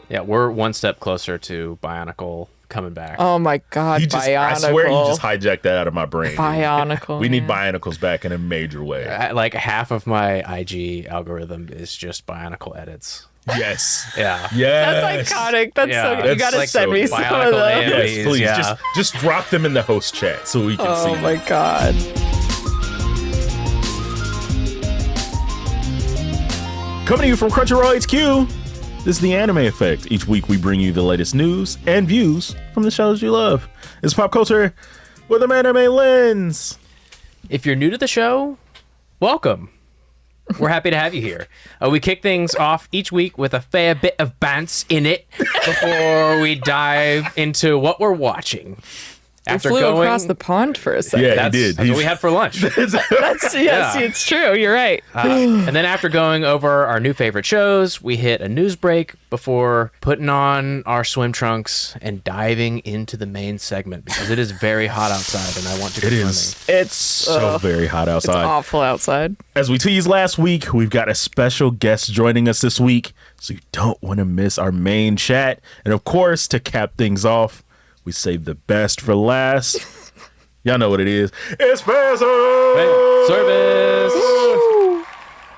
Yeah, we're one step closer to Bionicle coming back. Oh my God, Bionicle. I swear you just hijacked that out of my brain. Bionicle. We need Bionicles back in a major way. Like half of my IG algorithm is just Bionicle edits. Yes. Yeah. Yes. That's iconic. That's so good. You That's gotta send me some of Bionicle those. Yes, please. Yeah. Just drop them in the host chat so we can see Oh them. my God. Coming to you from Crunchyroll HQ, this is the Anime Effect. Each week we bring you the latest news and views from the shows you love. It's pop culture with an anime lens. If you're new to the show, welcome. We're happy to have you here. We kick things off each week with a fair bit of bants in it before we dive into what we're watching. We flew across the pond for a second. Yeah, he did. That's what we had for lunch. Yes, it's true. You're right. And then after going over our new favorite shows, we hit a news break before putting on our swim trunks and diving into the main segment because it is very hot outside and I want to go swimming. It's so very hot outside. It's awful outside. As we teased last week, we've got a special guest joining us this week, so you don't want to miss our main chat. And of course, to cap things off, we saved the best for last. Y'all know what it is. It's Service!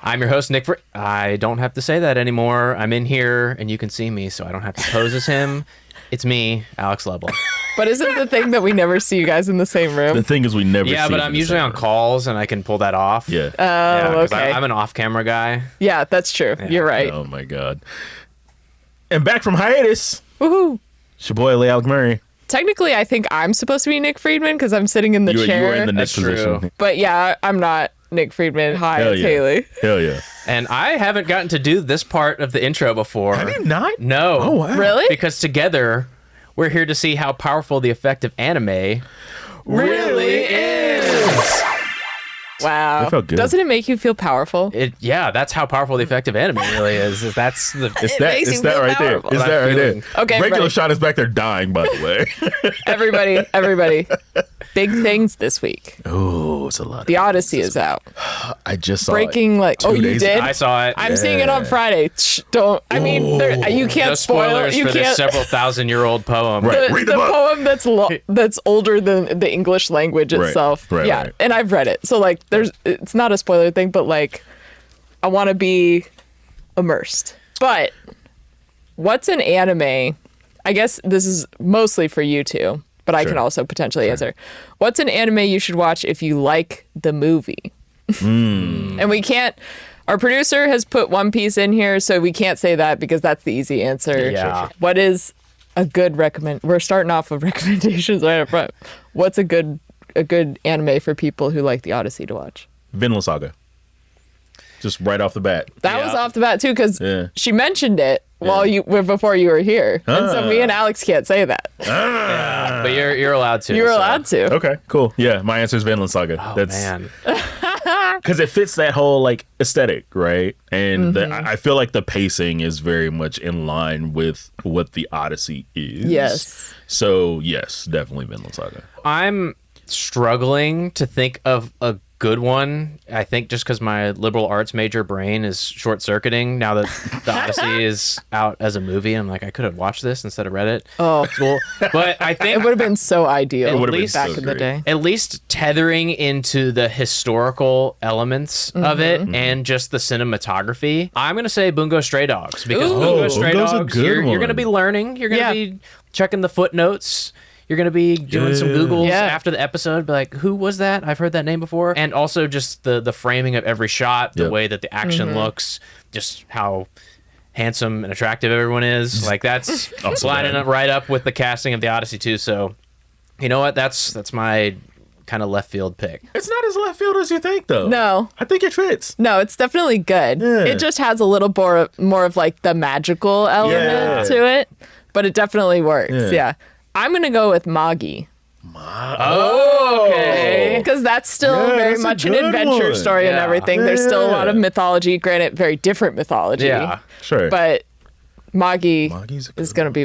I'm your host, Nick. I don't have to say that anymore. I'm in here and you can see me, so I don't have to pose as him. It's me, Alex Lebel. But isn't the thing that we never see you guys in the same room? The thing is we never Yeah, see but you I'm in the usually same on room. calls and I can pull that off. Yeah. Yeah, 'cause okay. I'm an off-camera guy. Yeah, that's true. You're right. Oh my God. And back from hiatus, Woohoo. it's your boy LeAlec Murray. Technically, I think I'm supposed to be Nick Friedman because I'm sitting in the You chair. are in the Nick That's true. position. But yeah, I'm not Nick Friedman. Hi, Hell it's yeah. Haley. Hell yeah. And I haven't gotten to do this part of the intro before. Have you not? No. Oh, wow. Really? Because together, we're here to see how powerful the effect of anime really is. Wow. That felt good. Doesn't it make you feel powerful? Yeah, that's how powerful the effect of anime really is. That's the It's It that. makes It's you that feel right there. powerful. It's What that I'm right there. feeling. Okay, Regular everybody. Shaun is back there dying, by the way. Everybody. Big things this week. Oh, it's a lot. The Odyssey is out. I just saw Breaking, it like, 2 oh, you days did? ago. I saw it. I'm seeing it on Friday. Shh, don't. I mean, you can't No spoil. spoilers You for this can't. several thousand-year-old poem. Right. The, Read the the book. poem that's older than the English language Right, itself. right, yeah, right. and I've read it, so like, it's not a spoiler thing, but like, I want to be immersed. But what's an anime? I guess this is mostly for you two, but I can Sure. also potentially answer. What's an anime you should watch if you like the movie? And we can't. Our producer has put One Piece in here, so we can't say that because that's the easy answer. Yeah. What is a good recommend? We're starting off with recommendations right up front. What's a good anime for people who like the Odyssey to watch? Vinland Saga. Just right off the bat. That was Yeah. off the bat too, because Yeah. she mentioned it before you were here, and so me and Alex can't say that. But you're allowed to. You were so- allowed to. Okay, cool. Yeah, my answer is Vinland Saga. Oh, man. Because it fits that whole like aesthetic, right? And I feel like the pacing is very much in line with what the Odyssey is. Yes. So yes, definitely Vinland Saga. I'm struggling to think of a good one. I think just because my liberal arts major brain is short-circuiting now that the Odyssey is out as a movie. I'm like, I could have watched this instead of read it. Oh, Well, but I it think would have been so ideal. It would have been least back so in the great. day. at least tethering into the historical elements of it and just the cinematography. I'm going to say Bungo Stray Dogs because Ooh. Bungo Stray Bungo's a Dogs, good you're going to one. be learning. You're going to Yeah. be checking the footnotes. You're going to be doing some Googles Yeah. after the episode, be like, who was that? I've heard that name before. And also just the framing of every shot, the Yep. way that the action looks, just how handsome and attractive everyone is. Like that's Also lining bad. up right up with the casting of the Odyssey too. So, you know what? That's my kind of left field pick. It's not as left field as you think, though. No. I think it fits. No, it's definitely good. Yeah. It just has a little more of like the magical element Yeah. to it, but it definitely works. Yeah. Yeah. I'm going to go with Magi. Oh, okay. Because that's still Yeah, very that's a much an good adventure one. story and Yeah. everything. There's still a lot of Yeah. mythology, granted, very different mythology. Yeah. Sure. But Magi Magi's a good is going to be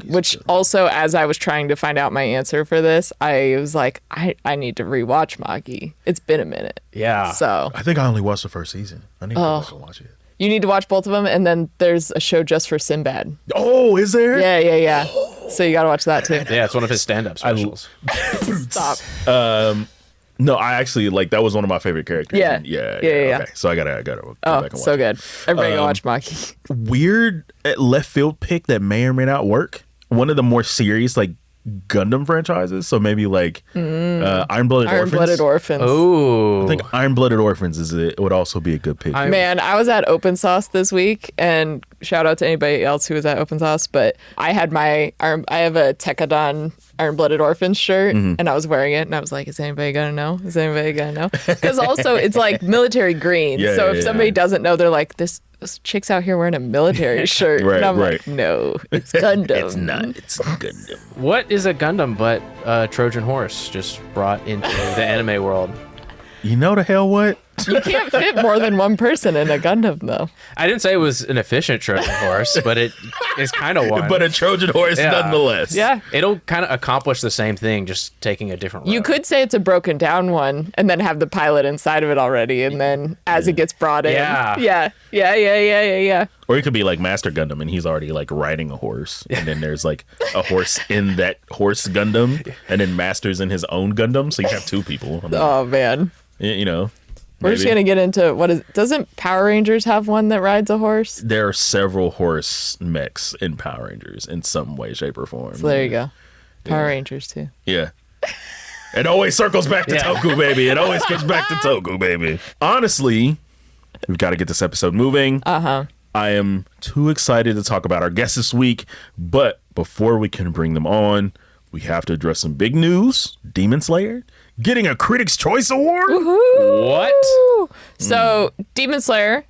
which also, as I was trying to find out my answer for this, I was like, I need to rewatch Magi. It's been a minute. Yeah. So, I think I only watched the first season. I need to go back and watch it. You need to watch both of them, and then there's a show just for Sinbad. Oh, is there? Yeah. So you gotta watch that too. Yeah, it's one of his stand-up specials. Stop. No, I actually like that was one of my favorite characters. Yeah. Yeah. Yeah. Okay. So I gotta go Oh, back and watch so it. good. Everybody go watch Maki. Weird left field pick that may or may not work. One of the more serious like Gundam franchises. So maybe like Iron-Blooded Orphans. Iron-Blooded Orphans. Oh, I think Iron-Blooded Orphans would also be a good pick. Man, I was at Open Sauce this week, and shout out to anybody else who was at Open Sauce, but I had I have a Tekadon Iron-Blooded Orphans shirt, and I was wearing it, and I was like, is anybody gonna know? Is anybody gonna know? Because also, it's like military green, Yeah, so yeah, if somebody yeah. doesn't know, they're like, this chick's out here wearing a military shirt. Right, and I'm right. like, no, it's Gundam. It's not. It's Gundam. what is a Gundam but a Trojan horse just brought into the anime world? You know the hell what? You can't fit more than one person in a Gundam, though. I didn't say it was an efficient Trojan horse, but it is kind of one. But a Trojan horse Yeah. nonetheless. Yeah. It'll kind of accomplish the same thing, just taking a different route. You could say it's a broken down one and then have the pilot inside of it already. And then as it gets brought in. Yeah. Yeah. Or it could be like Master Gundam and he's already like riding a horse. And then there's like a horse in that horse Gundam. And then Master's in his own Gundam. So you have two people. I mean, Oh, man. you know. We're just maybe. going to get into doesn't Power Rangers have one that rides a horse? There are several horse mechs in Power Rangers in some way, shape, or form. So there you go. Power Rangers, too. Yeah. It always circles back to Yeah. Toku, baby. It always comes back to Toku, baby. Honestly, we've got to get this episode moving. Uh-huh. I am too excited to talk about our guests this week, but before we can bring them on, we have to address some big news. Demon Slayer getting a Critics' Choice Award. What? So Demon Slayer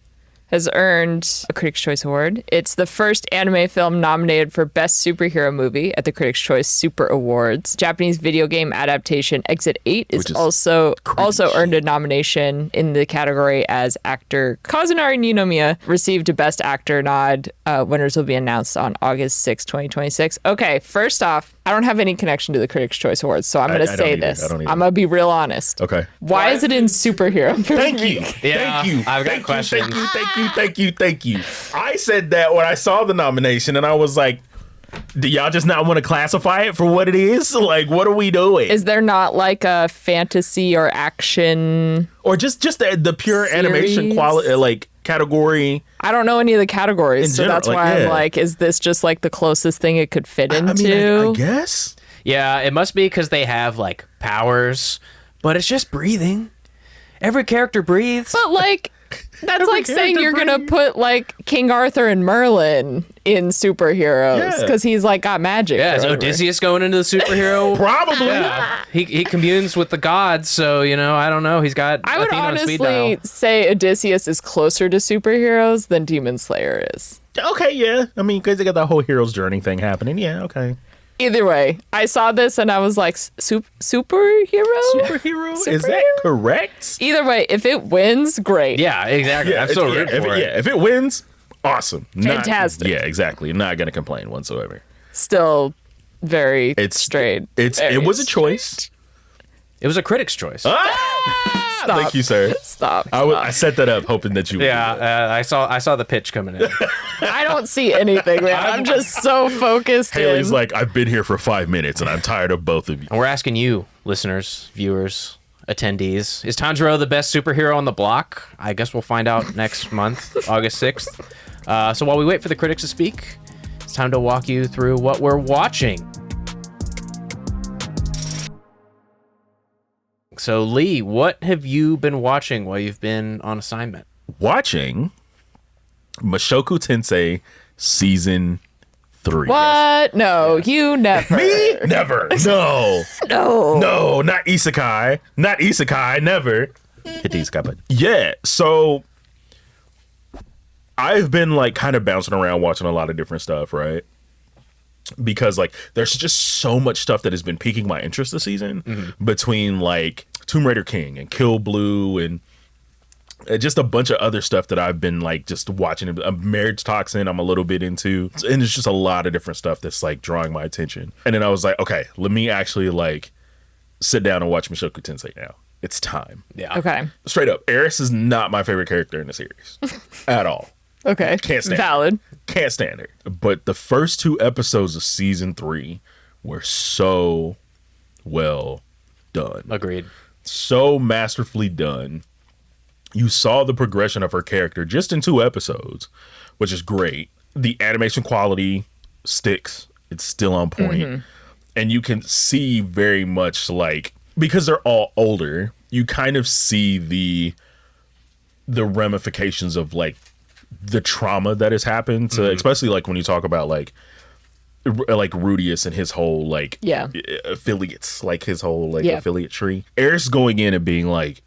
has earned a Critics' Choice Award. It's the first anime film nominated for Best Superhero Movie at the Critics' Choice Super Awards. Japanese video game adaptation Exit 8 is Which is also crazy. earned a nomination in the category as actor. Kazunari Ninomiya received a Best Actor nod. Winners will be announced on August 6, 2026. Okay, first off, I don't have any connection to the Critics' Choice Awards, so I'm going to I don't say either. this. I don't either. I'm going to be real honest. Okay. Why is it in superhero? Thank you. Yeah, Thank you. I've got Thank you. questions. Thank you. I said that when I saw the nomination and I was like, do y'all just not want to classify it for what it is? Like, what are we doing? Is there not like a fantasy or action? Or just the pure animation Series? quality, like category. I don't know any of the categories, In so general, that's like, why I'm yeah. like, is this just like the closest thing it could fit into? I mean, I guess. Yeah, it must be because they have like powers, but it's just breathing. Every character breathes. But like, that's Every like saying character you're gonna breathes. put like King Arthur and Merlin in superheroes Yeah. because he's like got magic. Yeah, or is whatever. Odysseus going into the superhero? Probably. Yeah. He communes with the gods, so I don't know. He's got I would Athena on speed honestly dial. say Odysseus is closer to superheroes than Demon Slayer is. Okay, yeah. I mean, because they got that whole hero's journey thing happening. Yeah, okay. Either way, I saw this and I was like, superhero? Superhero? Is that Superhero? correct? Either way, if it wins, great. Yeah, exactly. I'm so rooting for it. Yeah, if it wins, awesome. Fantastic. Yeah, exactly. Not gonna complain whatsoever. Still very It's straight. It was a choice. It was a critic's choice. Stop. Thank you, sir. Stop. I set that up hoping that you would. Yeah, I saw the pitch coming in. I don't see anything, man. I'm just so focused Haley's in. like, I've been here for 5 minutes and I'm tired of both of you. And we're asking you, listeners, viewers, attendees, is Tanjiro the best superhero on the block? I guess we'll find out next month, August 6th. So while we wait for the critics to speak, it's time to walk you through what we're watching. So Lee, what have you been watching while you've been on assignment? Watching Mushoku Tensei season 3. What? No, you never. Me? Never. No. No. No, not isekai. Not isekai. Never. Hit the isekai button. Yeah. So I've been like kind of bouncing around watching a lot of different stuff, right? Because like there's just so much stuff that has been piquing my interest this season between like Tomb Raider King and Kill Blue and just a bunch of other stuff that I've been like just watching. A Marriage Toxin I'm a little bit into, and it's just a lot of different stuff that's like drawing my attention. And then I was like, okay, let me actually like sit down and watch Mushoku Tensei now. It's time. Yeah. Okay. Straight up, Eris is not my favorite character in the series at all. Okay. Can't stand Valid. Can't stand it. But the first 2 episodes of season 3 were so well done. Agreed. So masterfully done. You saw the progression of her character just in 2 episodes, which is great. The animation quality sticks. It's still on point. And you can see very much like, because they're all older, you kind of see the ramifications of like the trauma that has happened to, especially like when you talk about like Rudius and his whole like affiliates, like his whole like affiliate tree. Aerith's going in and being like,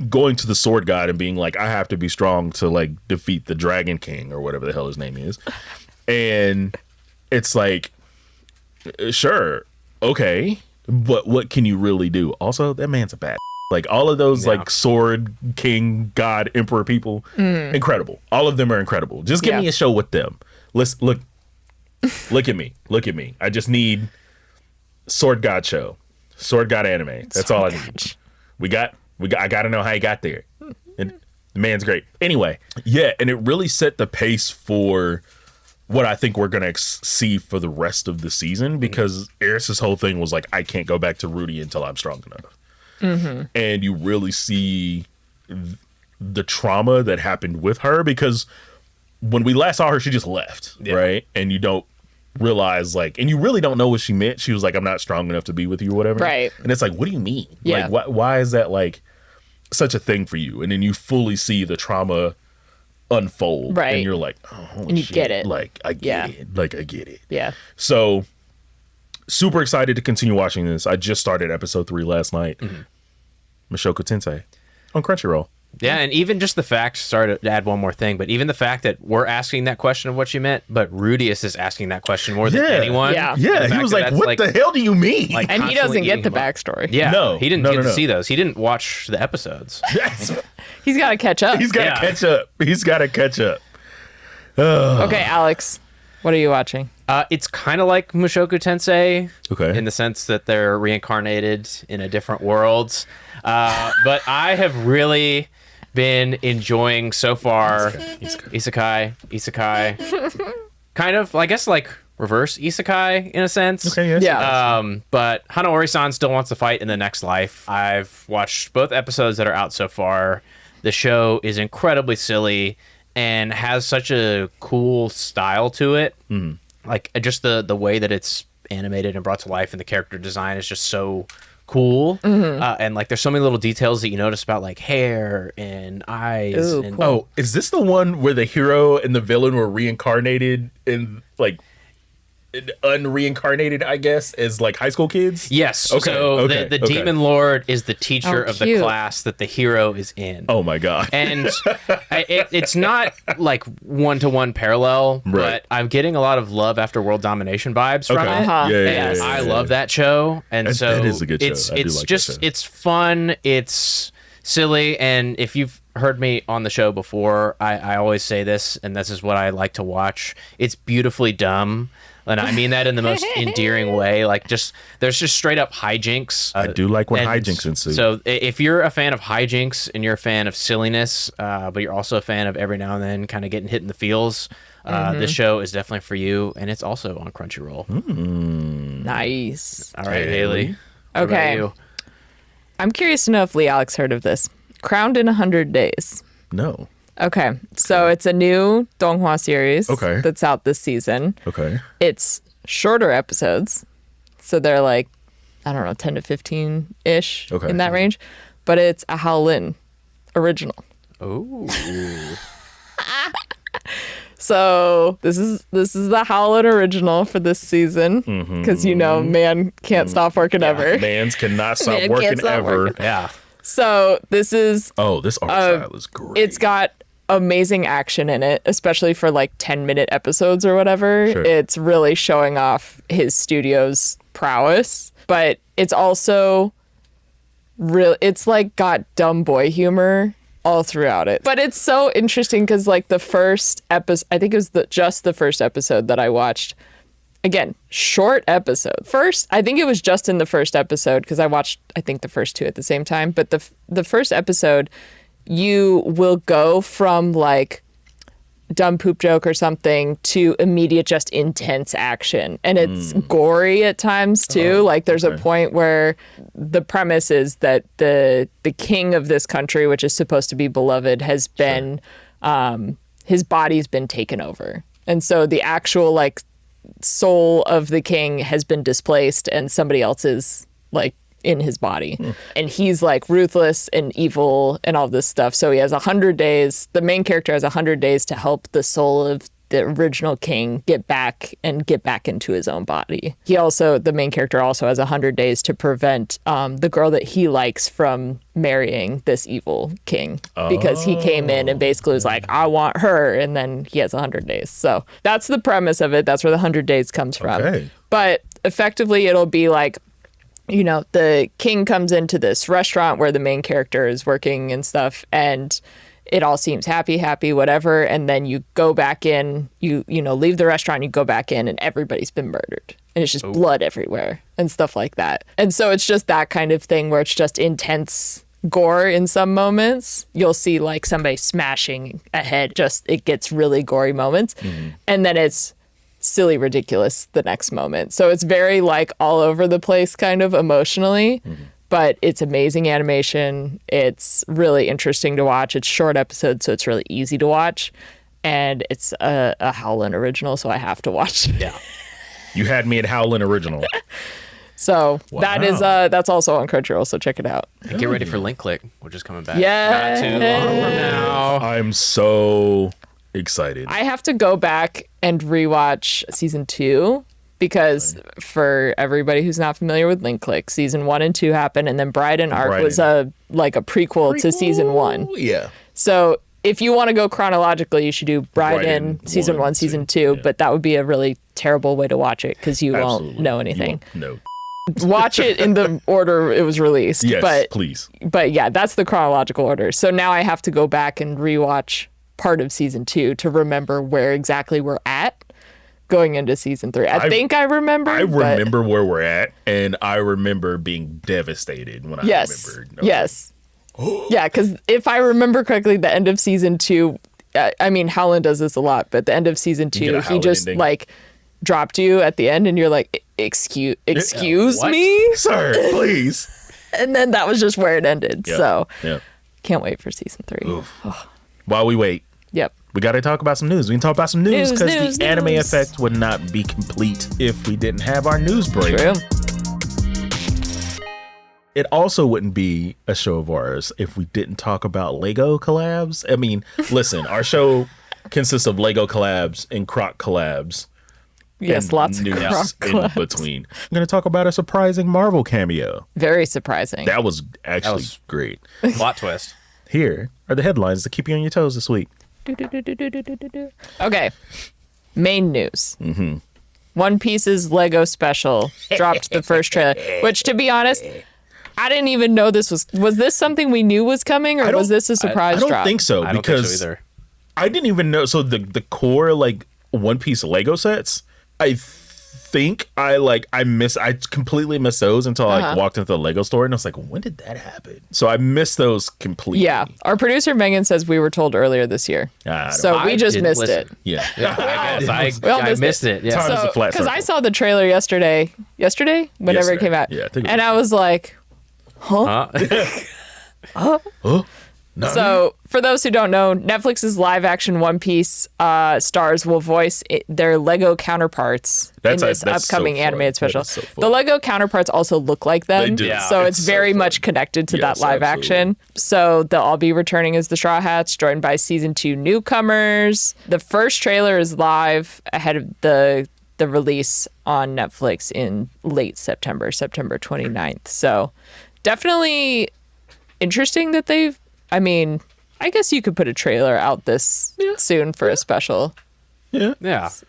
going to the sword god and being like, I have to be strong to like defeat the Dragon King or whatever the hell his name is. And it's like, sure, okay, but what can you really do? Also, that man's a bad. Like all of those like sword king god emperor people, incredible. All of them are incredible. Just give me a show with them. Let's look at me. I just need sword god show, sword god anime. That's all I need. I gotta know how he got there. And the man's great. Anyway, and it really set the pace for what I think we're gonna see for the rest of the season, because Aerith's whole thing was like, I can't go back to Rudy until I'm strong enough. And you really see the trauma that happened with her, because when we last saw her, she just left, right? And you don't realize like, and you really don't know what she meant. She was like, I'm not strong enough to be with you or whatever. Right. And it's like, what do you mean? Yeah. Like, why is that like such a thing for you? And then you fully see the trauma unfold. Right. And you're like, oh, holy and you shit. get it. Like, I get it. Like, I get it. Yeah. So super excited to continue watching this. I just started episode 3 last night. Mushoku Tensei on Crunchyroll. Yeah, and even just the fact, sorry to add one more thing, but even the fact that we're asking that question of what she meant, but Rudius is asking that question more than anyone. Yeah. Yeah, he was like, what the hell do you mean? Like, And he doesn't get the eating him up. backstory. Yeah, No, he didn't no, get no, to no. see those. He didn't watch the episodes. He's got to catch up. He's got to catch up. He's got to catch up. Okay, Alex, what are you watching? It's kind of like Mushoku Tensei, Okay. in the sense that they're reincarnated in a different world. But I have really been enjoying so far isekai, kind of, I guess, like reverse isekai in a sense. Okay, yes. Yeah. But Hanaori-san still wants to fight in the next life. I've watched both episodes that are out so far. The show is incredibly silly and has such a cool style to it. Like just the way that it's animated and brought to life, and the character design is just so cool. And like there's so many little details that you notice about like hair and eyes. Ooh, and cool. Oh, is this the one where the hero and the villain were reincarnated in like unreincarnated, I guess, as like high school kids? Yes. Okay, So okay, the okay. Demon Lord is the teacher Oh, of the cute. class that the hero is in. Oh my god. And it's not like one-to-one parallel, Right. but I'm getting a lot of Love After World Domination vibes from Okay. it. Uh-huh. And I love that show, and That- so that is a good show. it's I do it's like that just show. it's fun, it's silly, and if you've heard me on the show before, I always say this, and this is what I like to watch. It's beautifully dumb, and I mean that in the most endearing way. Like there's just straight up hijinks. I do like when and hijinks ensue. So if you're a fan of hijinks and you're a fan of silliness, but you're also a fan of every now and then kind of getting hit in the feels, this show is definitely for you, and it's also on Crunchyroll. Nice. All right, Haley. Haley. What about Okay. you? I'm curious to know if LeAlec's heard of this. Crowned in 100 Days. No. Okay, so it's a new Donghua series Okay. that's out this season. Okay. It's shorter episodes, so they're like, I don't know, 10 to 15-ish Okay. in that range, but it's a Howlin original. Oh, So this is the Howlin original for this season, because man can't stop working ever. Mans cannot stop Man can't working stop ever. working. yeah. So this is Oh, this art style is great. it's got amazing action in it, especially for like 10-minute episodes or whatever. Sure. It's really showing off his studio's prowess, but it's also real. It's like got dumb boy humor all throughout it. But it's so interesting because like the first episode, I think it was just the first episode that I watched. Again, short episode. First, I think it was just in the first episode because I watched, I think, the first 2 at the same time. But the first episode, you will go from like dumb poop joke or something to immediate just intense action, and it's gory at times too. Like there's a point where the premise is that the king of this country, which is supposed to be beloved, has been his body's been taken over, and so the actual like soul of the king has been displaced and somebody else is like in his body. And he's like ruthless and evil and all this stuff. So he has 100 days. The main character has 100 days to help the soul of the original king get back into his own body. The main character also has 100 days to prevent the girl that he likes from marrying this evil king, because he came in and basically was like, I want her. And then he has 100 days. So that's the premise of it. That's where the 100 days comes from. Okay. But effectively it'll be like, you know, the king comes into this restaurant where the main character is working and stuff, and it all seems happy, whatever. And then you go back in, you know, leave the restaurant, you go back in, and everybody's been murdered. And it's just blood everywhere and stuff like that. And so it's just that kind of thing where it's just intense gore in some moments. You'll see like somebody smashing a head, just it gets really gory moments. And then it's silly ridiculous the next moment. So it's very like all over the place kind of emotionally, but it's amazing animation. It's really interesting to watch. It's short episodes, so it's really easy to watch, and it's a Howlin' original, so I have to watch it. Yeah. You had me at Howlin' Original. So that's also on Crunchyroll, so check it out. And get ready for Link Click, which is coming back. Yeah. Not too long from now. I'm so excited. I have to go back and rewatch season 2 because for everybody who's not familiar with Link Click, season 1 and 2 happened, and then Bride and Arc was a prequel to season 1. Yeah. So if you want to go chronologically, you should do Bride in season 1, season 2, but that would be a really terrible way to watch it because you won't know anything. No. Watch it in the order it was released. Yes, please. But yeah, that's the chronological order. So now I have to go back and rewatch part of season 2 to remember where exactly we're at going into season 3. I think I remember. I remember where we're at, and I remember being devastated when I remembered. Yes. Yeah, because if I remember correctly, the end of season 2, I mean, Howlin' does this a lot, but the end of season 2, he just ending. Like dropped you at the end, and you're like, excuse me? Sir, please. And then that was just where it ended. Yep. So Yep. Can't wait for season 3. While we wait, we got to talk about some news. We can talk about some news because the anime effect would not be complete if we didn't have our news break. True. It also wouldn't be a show of ours if we didn't talk about Lego collabs. I mean, listen, our show consists of Lego collabs and Croc collabs. Yes, lots of news Croc collabs. in between. I'm going to talk about a surprising Marvel cameo. Very surprising. That was actually great. Plot twist. Here are the headlines that keep you on your toes this week. Okay. Main news. One Piece's Lego special dropped the first trailer, which, to be honest, I didn't even know this was this something we knew was coming, or was this a surprise drop? I don't think so, I don't think so either. I didn't even know. So the core like One Piece Lego sets, I think I completely missed those until I walked into the Lego store, and I was like, when did that happen? So I missed those completely. Yeah. Our producer Megan says we were told earlier this year. So we just missed it. Yeah. I guess I missed it. Yeah. Time is a flat Because I circle. saw the trailer yesterday, whenever it came out. Yeah, I think it and was. I was like, huh? No. So, for those who don't know, Netflix's live-action One Piece stars will voice their Lego counterparts in this upcoming animated special. So the Lego counterparts also look like them, They do. Yeah. so it's very much connected to that live action. So they'll all be returning as the Straw Hats, joined by season 2 newcomers. The first trailer is live ahead of the release on Netflix in late September 29th. So definitely interesting that I guess you could put a trailer out this soon for a special. Yeah.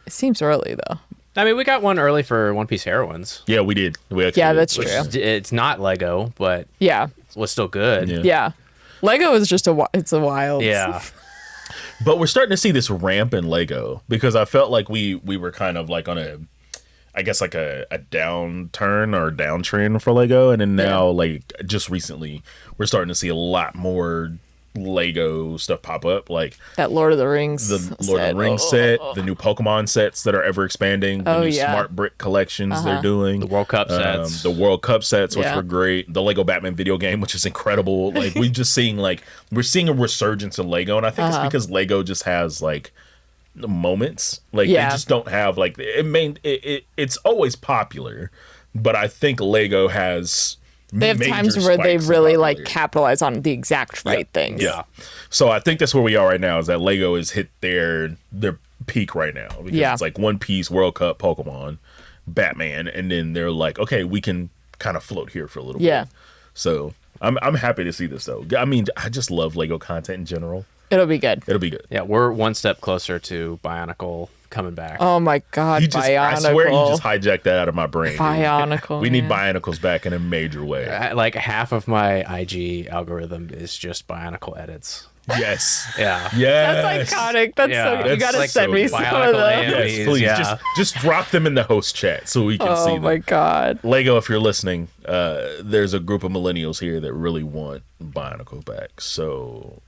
It seems early, though. I mean, we got one early for One Piece Heroines. Yeah, we did. We actually did. That's true. It's not Lego, but Yeah. it was still good. Yeah. Lego is just it's a wild. Yeah. But we're starting to see this ramp in Lego because I felt like we were kind of like on a downturn or downtrend for Lego, and then now like just recently we're starting to see a lot more Lego stuff pop up, like that Lord of the Rings set, the new Pokemon sets that are ever expanding, the new yeah. Smart Brick collections they're doing, The World Cup sets. the World Cup sets, which Yeah. were great, the Lego Batman video game, which is incredible. Like we're seeing a resurgence in Lego, and I think it's because Lego just has like moments, like they just don't have like it's always popular, but I think Lego has. They have times where they really like capitalize on the exact right things. Yeah. So I think that's where we are right now, is that Lego has hit their peak right now. Because it's like One Piece, World Cup, Pokemon, Batman, and then they're like, okay, we can kind of float here for a little bit. So I'm happy to see this though. I mean, I just love Lego content in general. It'll be good. It'll be good. Yeah, we're one step closer to Bionicle coming back. Oh my God, Bionicle. I swear you just hijacked that out of my brain. Bionicle. We need Bionicles back in a major way. Like half of my IG algorithm is just Bionicle edits. Yes. Yeah. Yes. That's iconic. That's Yeah. so. You That's gotta like send so me good. some of Bionicle those. animes. Yes, please. Yeah. Just drop them in the host chat so we can see Oh them. my God. Lego, if you're listening, there's a group of millennials here that really want Bionicle back. So,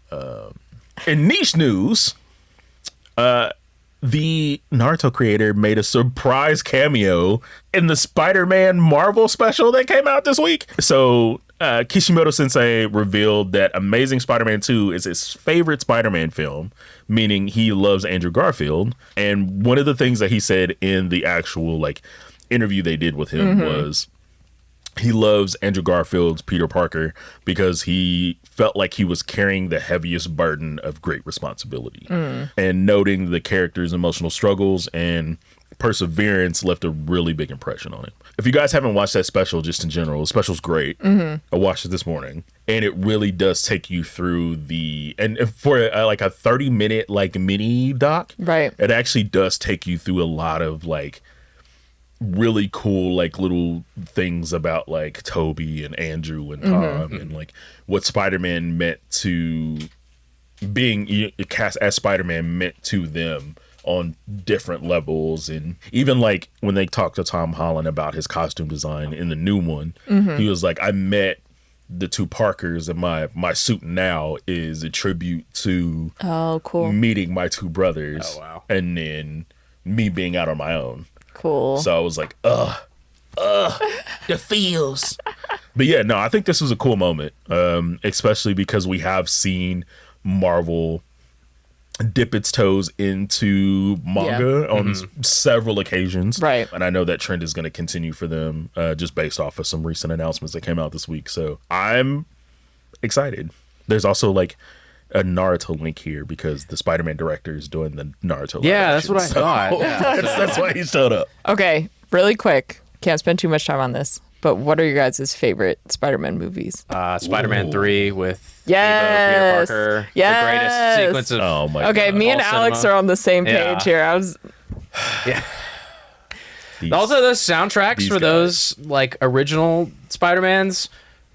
in niche news, the Naruto creator made a surprise cameo in the Spider-Man Marvel special that came out this week. So, Kishimoto Sensei revealed that Amazing Spider-Man 2 is his favorite Spider-Man film, meaning he loves Andrew Garfield. And one of the things that he said in the actual like interview they did with him was he loves Andrew Garfield's Peter Parker because he felt like he was carrying the heaviest burden of great responsibility. And noting the character's emotional struggles and perseverance left a really big impression on him. If you guys haven't watched that special, just in general, the special's great. I watched it this morning, and it really does take you through and for like a 30-minute like mini doc, Right. it actually does take you through a lot of like really cool like little things about like Toby and Andrew and Tom and like what Spider-Man meant to being cast as Spider-Man meant to them on different levels. And even like when they talked to Tom Holland about his costume design in the new one, he was like, I met the two Parkers, and my suit now is a tribute to cool. meeting my two brothers. Oh, wow. And then me being out on my own. Cool. So I was like, the feels. But yeah, no, I think this was a cool moment, especially because we have seen Marvel dip its toes into manga on several occasions. Right. And I know that trend is going to continue for them just based off of some recent announcements that came out this week. So I'm excited. There's also like a Naruto link here because the Spider-Man director is doing the Naruto. Yeah, that's what I thought. thought. Yeah. That's why he showed up. Okay, really quick. Can't spend too much time on this, but what are your guys' favorite Spider-Man movies? Spider-Man 3 with Yes. Peter Parker. Yes. The greatest sequence of Oh my Okay, God. me and All Alex cinema. are on the same Yeah. page here. I was These- Also, those soundtracks These for those like original Spider-Mans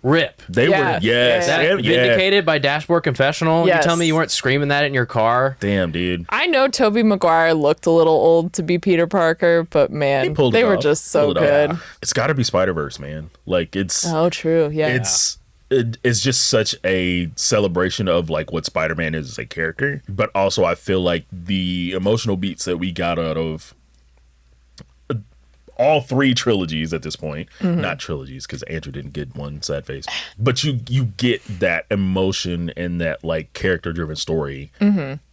rip. They Yeah. were, yes. That Yeah. Vindicated by Dashboard Confessional. Yes. You tell me you weren't screaming that in your car. Damn, dude. I know Tobey Maguire looked a little old to be Peter Parker, but man, Pulled they it were off. just so Pulled it good. off. It's got to be Spider-Verse, man. Like it's True. Yeah. it's just such a celebration of like what Spider-Man is as a character, but also I feel like the emotional beats that we got out of all three trilogies at this point, not trilogies because Andrew didn't get one, sad face, but you get that emotion and that like character-driven story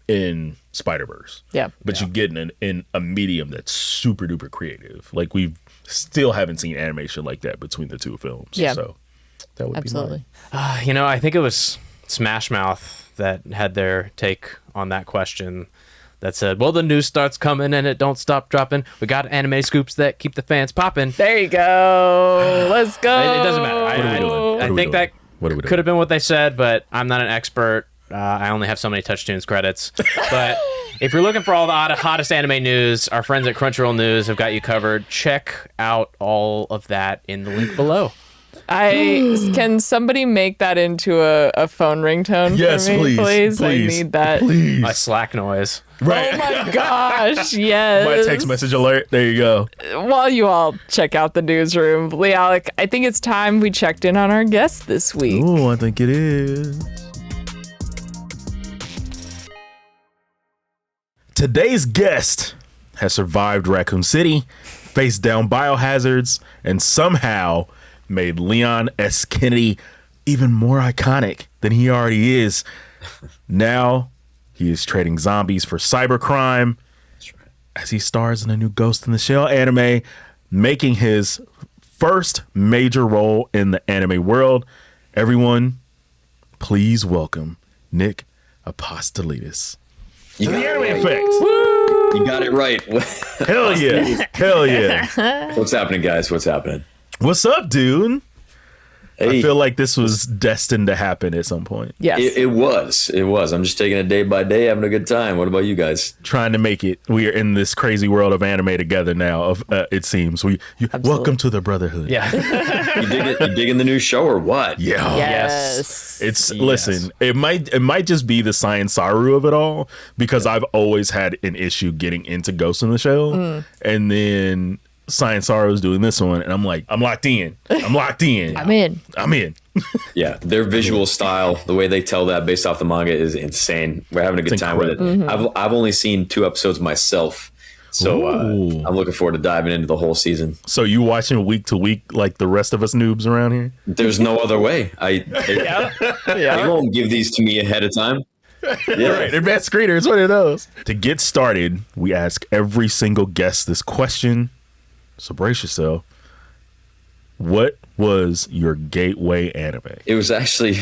in Spider-Verse. Yeah. But you get in a medium that's super duper creative. Like we still haven't seen animation like that between the two films. Yeah. So that would Absolutely. be mine. You know, I think it was Smash Mouth that had their take on that question that said, well, the news starts coming and it don't stop dropping. We got anime scoops that keep the fans popping. There you go. Let's go. It doesn't matter. What are we doing? What I are we think doing? that What are we doing? could have been what they said, but I'm not an expert. I only have so many TouchTunes credits. But if you're looking for all the hottest anime news, our friends at Crunchyroll News have got you covered. Check out all of that in the link below. Can somebody make that into a phone ringtone Yes, for me, please. I need that. Please. My Slack noise. Right. Oh my gosh, yes. My text message alert. There you go. While you all check out the newsroom, LeAlec, I think it's time we checked in on our guest this week. Oh, I think it is. Today's guest has survived Raccoon City, faced down biohazards, and somehow made Leon S. Kennedy even more iconic than he already is. Now he is trading zombies for cybercrime as he stars in a new Ghost in the Shell anime, making his first major role in the anime world. Everyone, please welcome Nick Apostolides. You got The Anime it right. Effect. You got it right. Hell yeah. Hell yeah. What's happening, guys? What's happening? What's up, dude? Hey, I feel like this was destined to happen at some point. Yes. it was. It was. I'm just taking it day by day, having a good time. What about you guys? Trying to make it. We are in this crazy world of anime together now. Of it seems welcome to the brotherhood. Yeah. You digging the new show or what? Yeah. Yes. It's Yes. listen. It might just be the Science Saru of it all because I've always had an issue getting into Ghost in the Shell, and then Science Saru is doing this one, and I'm like, I'm locked in. I'm locked in. I'm in. I'm in. Yeah, their visual style, the way they tell that based off the manga is insane. We're having a good It's time with it. I've only seen 2 episodes myself, so Ooh. I'm looking forward to diving into the whole season. So you watching week to week like the rest of us noobs around here? There's no other way. They won't give these to me ahead of time. Yeah. Right, advanced screeners, what are those? To get started, we ask every single guest this question. So brace yourself. What was your gateway anime? It was actually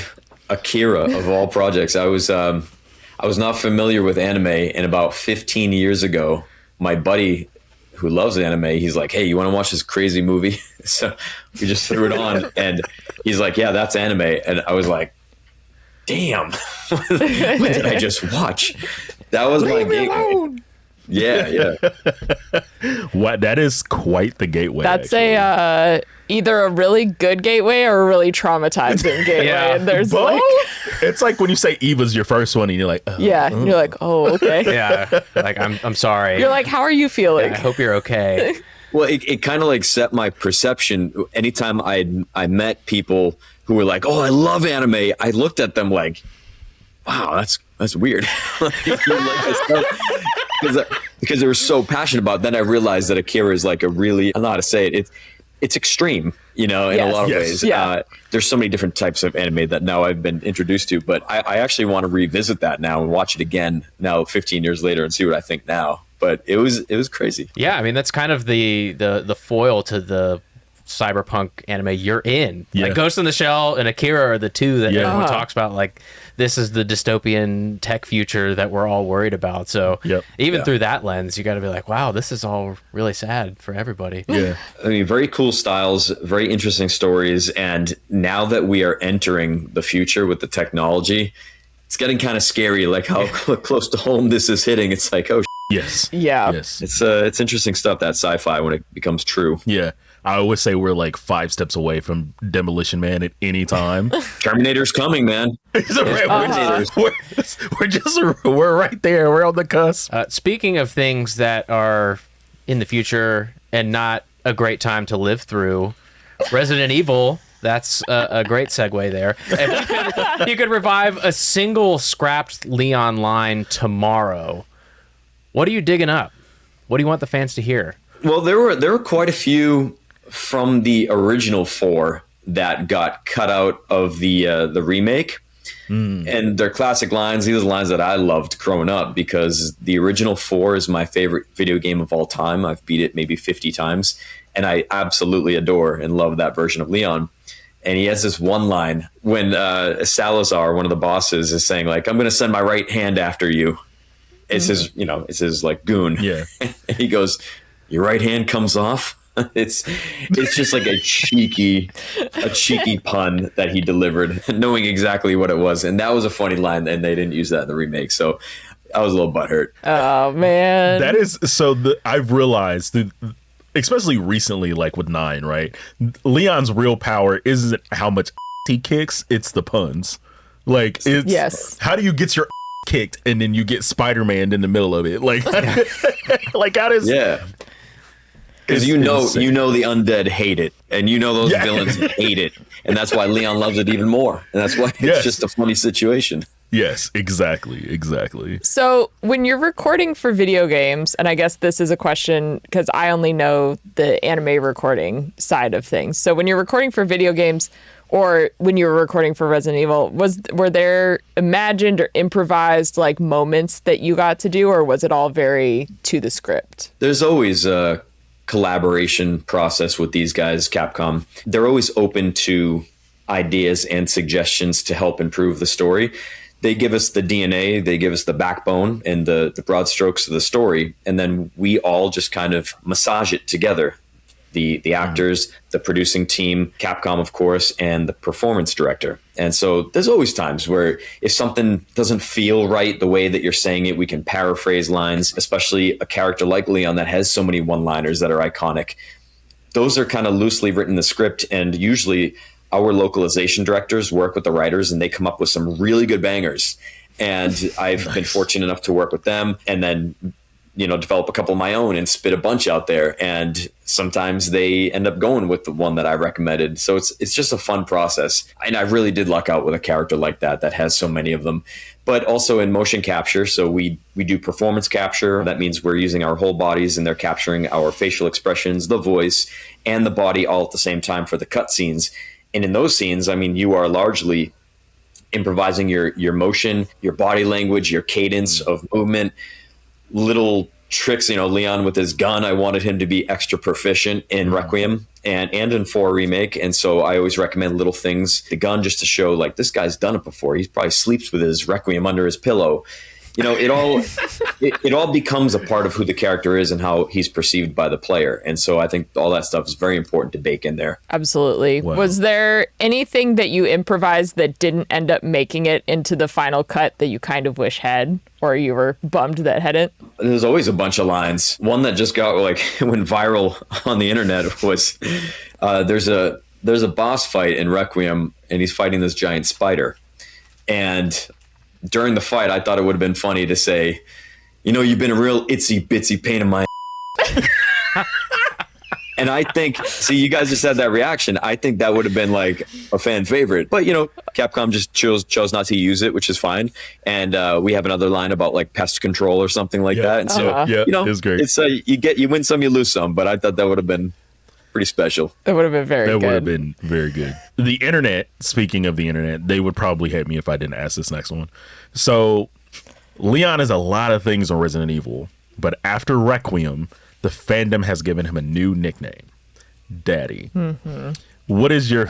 Akira of all projects. I was not familiar with anime, and about 15 years ago, my buddy who loves anime, he's like, "Hey, you want to watch this crazy movie?" So we just threw it on, and he's like, "Yeah, that's anime," and I was like, "Damn, what did I just watch?" That was my gateway. Yeah. What, that is quite the gateway. That's actually. either a really good gateway or a really traumatizing gateway. Yeah. And there's Both? like, It's like when you say Eva's your first one and you're like, oh, yeah, and you're like, oh, okay. Yeah. Like, I'm sorry. You're like, how are you feeling? I hope you're okay. Well, it kind of like set my perception. Anytime I met people who were like, "Oh, I love anime," I looked at them like, "Wow, that's weird." Because they were so passionate about it. Then I realized that Akira is like a really, I don't know how to say it. It's extreme, in Yes. a lot of Yes. ways. Yeah. There's so many different types of anime that now I've been introduced to, but I actually want to revisit that now and watch it again now 15 years later and see what I think now. But it was crazy. Yeah, I mean that's kind of the foil to the cyberpunk anime you're in. Yeah. Like Ghost in the Shell and Akira are the two that Yeah. everyone Uh-huh. talks about. Like this is the dystopian tech future that we're all worried about. So Yep. even Yeah. through that lens, you got to be like, wow, this is all really sad for everybody. Yeah. I mean, very cool styles, very interesting stories. And now that we are entering the future with the technology, it's getting kind of scary, like how close to home this is hitting. It's like, oh, Yes. Yeah. Yes. it's interesting stuff, that sci-fi, when it becomes true. Yeah. I always say we're like 5 steps away from Demolition Man at any time. Terminator's coming, man. So we're right there. We're on the cusp. Speaking of things that are in the future and not a great time to live through, Resident Evil. That's a great segue there. If you could revive a single scrapped Leon line tomorrow, what are you digging up? What do you want the fans to hear? Well, there were quite a few from the original 4 that got cut out of the remake. And they're classic lines. These are the lines that I loved growing up because the original 4 is my favorite video game of all time. I've beat it maybe 50 times, and I absolutely adore and love that version of Leon. And he has this one line when Salazar, one of the bosses, is saying like, "I'm going to send my right hand after you." It's his like goon. Yeah. And he goes, "Your right hand comes off." It's just like a cheeky pun that he delivered, knowing exactly what it was. And that was a funny line, and they didn't use that in the remake. So I was a little butthurt. Oh, man. That is so. I've realized, especially recently, like with 9, right? Leon's real power isn't how much he kicks; it's the puns. Like, it's Yes. how do you get your kicked and then you get Spider-Man in the middle of it? Like, like how does Yeah. Because It's you know insane. the undead hate it, and you know those Yeah. villains hate it, and that's why Leon loves it even more, and that's why it's Yes. just a funny situation. Yes, exactly. So when you're recording for video games, and I guess this is a question because I only know the anime recording side of things. So when you're recording for video games, or when you were recording for Resident Evil, were there imagined or improvised like moments that you got to do, or was it all very to the script? There's always a collaboration process with these guys, Capcom. They're always open to ideas and suggestions to help improve the story. They give us the DNA, they give us the backbone and the broad strokes of the story, and then we all just kind of massage it together. The actors, the producing team, Capcom, of course, and the performance director. And so there's always times where if something doesn't feel right the way that you're saying it, we can paraphrase lines, especially a character like Leon that has so many one-liners that are iconic. Those are kind of loosely written in the script, and usually our localization directors work with the writers and they come up with some really good bangers. And I've been fortunate enough to work with them and then develop a couple of my own and spit a bunch out there. And sometimes they end up going with the one that I recommended. So it's just a fun process. And I really did luck out with a character like that has so many of them. But also in motion capture. So we do performance capture. That means we're using our whole bodies and they're capturing our facial expressions, the voice, and the body all at the same time for the cut scenes. And in those scenes, I mean, you are largely improvising your motion, your body language, your cadence of movement, little tricks. Leon with his gun, I wanted him to be extra proficient in Requiem and in 4 Remake. And so I always recommend little things. The gun, just to show like this guy's done it before. He probably sleeps with his Requiem under his pillow. It all becomes a part of who the character is and how he's perceived by the player. And so I think all that stuff is very important to bake in there. Absolutely. Wow. Was there anything that you improvised that didn't end up making it into the final cut that you kind of wish had, or you were bummed that hadn't? There's always a bunch of lines. One that just got went viral on the internet was there's a boss fight in Requiem and he's fighting this giant spider. And during the fight, I thought it would have been funny to say, you've been a real itsy bitsy pain in my And I think, you guys just had that reaction. I think that would have been like a fan favorite. But, Capcom just chose not to use it, which is fine. And we have another line about like pest control or something like that. And so, it was great. It's you win some, you lose some. But I thought that would have been pretty special. That would have been very good. That would have been very good. The internet, speaking of the internet, they would probably hate me if I didn't ask this next one. So Leon is a lot of things on Resident Evil, but after Requiem, the fandom has given him a new nickname, Daddy. Mm-hmm. What was your